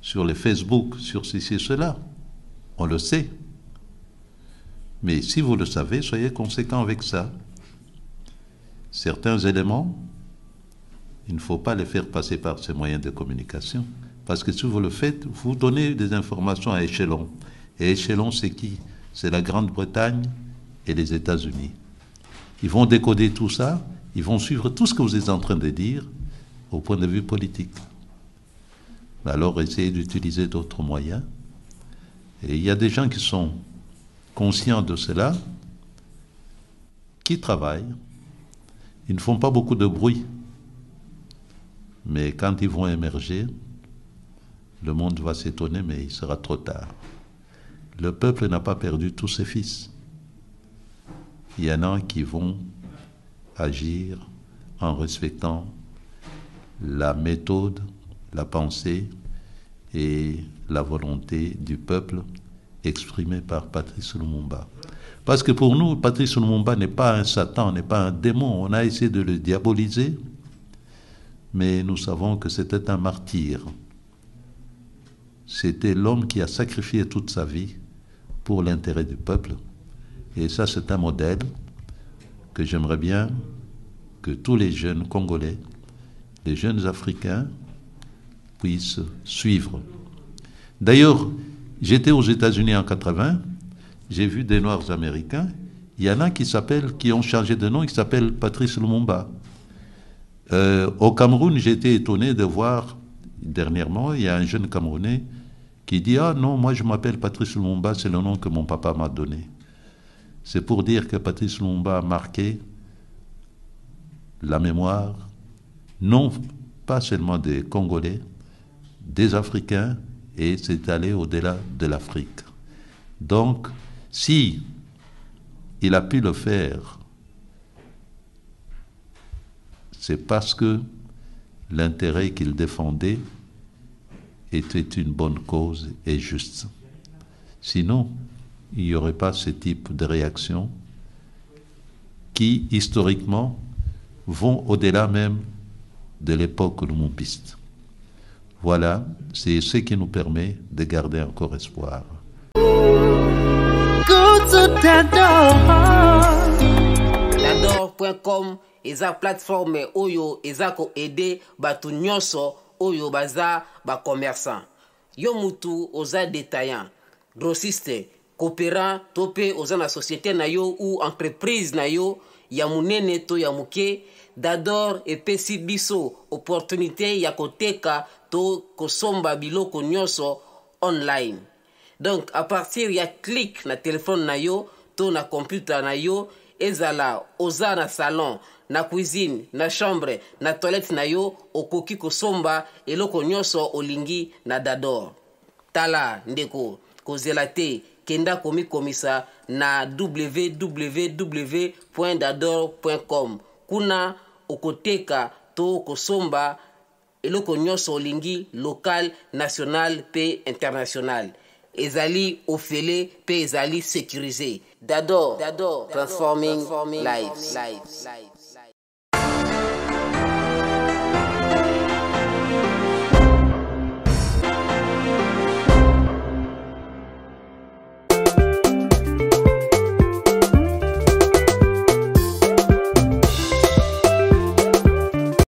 sur les Facebook, sur ceci et cela. On le sait. Mais si vous le savez, soyez conséquents avec ça. Certains éléments, il ne faut pas les faire passer par ces moyens de communication. Parce que si vous le faites, vous donnez des informations à Échelon. Et Échelon, c'est qui? C'est la Grande-Bretagne et les États-Unis. Ils vont décoder tout ça, ils vont suivre tout ce que vous êtes en train de dire au point de vue politique. Alors, essayez d'utiliser d'autres moyens. Et il y a des gens qui sont conscients de cela, qui travaillent. Ils ne font pas beaucoup de bruit. Mais quand ils vont émerger, le monde va s'étonner, mais il sera trop tard. Le peuple n'a pas perdu tous ses fils. Il y en a qui vont agir en respectant la méthode, la pensée et la volonté du peuple exprimée par Patrice Lumumba. Parce que pour nous, Patrice Lumumba n'est pas un Satan, n'est pas un démon. On a essayé de le diaboliser, mais nous savons que c'était un martyr. C'était l'homme qui a sacrifié toute sa vie pour l'intérêt du peuple. Et ça, c'est un modèle que j'aimerais bien que tous les jeunes Congolais, les jeunes Africains, puissent suivre. D'ailleurs, j'étais aux États-Unis en 80, j'ai vu des Noirs américains. Il y en a qui ont changé de nom, qui s'appellent Patrice Lumumba. Au Cameroun, j'ai été étonné de voir, dernièrement, il y a un jeune Camerounais qui dit « Ah non, moi je m'appelle Patrice Lumumba, c'est le nom que mon papa m'a donné. » C'est pour dire que Patrice Lumumba a marqué la mémoire, non pas seulement des Congolais, des Africains, et c'est allé au-delà de l'Afrique. Donc, si il a pu le faire, c'est parce que l'intérêt qu'il défendait était une bonne cause et juste. Sinon, il n'y aurait pas ce type de réactions qui, historiquement, vont au-delà même de l'époque lumumbiste. Voilà, c'est ce qui nous permet de garder encore espoir. Dador.com eza plateforme oyo eza ko aider batu nyonso oyo baza ba commerçant. Yo mutu oza détaillant, grossiste, coopérant to pe oza na société na yo ou entreprise na yo ya munene to ya muke, Dador epesi biso opportunité ya koteka to kosomba biloko nyonso online. Donc à partir ya clic na téléphone na yo to na computer na yo, ezala oza na salon, na cuisine, na chambre, na toilette na yo, okoki kosomba eloko nyonso olingi na Dador. Tala ndeko kozela te, kenda komikomisa na www.dador.com. kuna okoteka to kosomba eloko nyonso olingi, local, national pe international. Ezali ofele pe ezali sécurisé. Dador, transforming lives.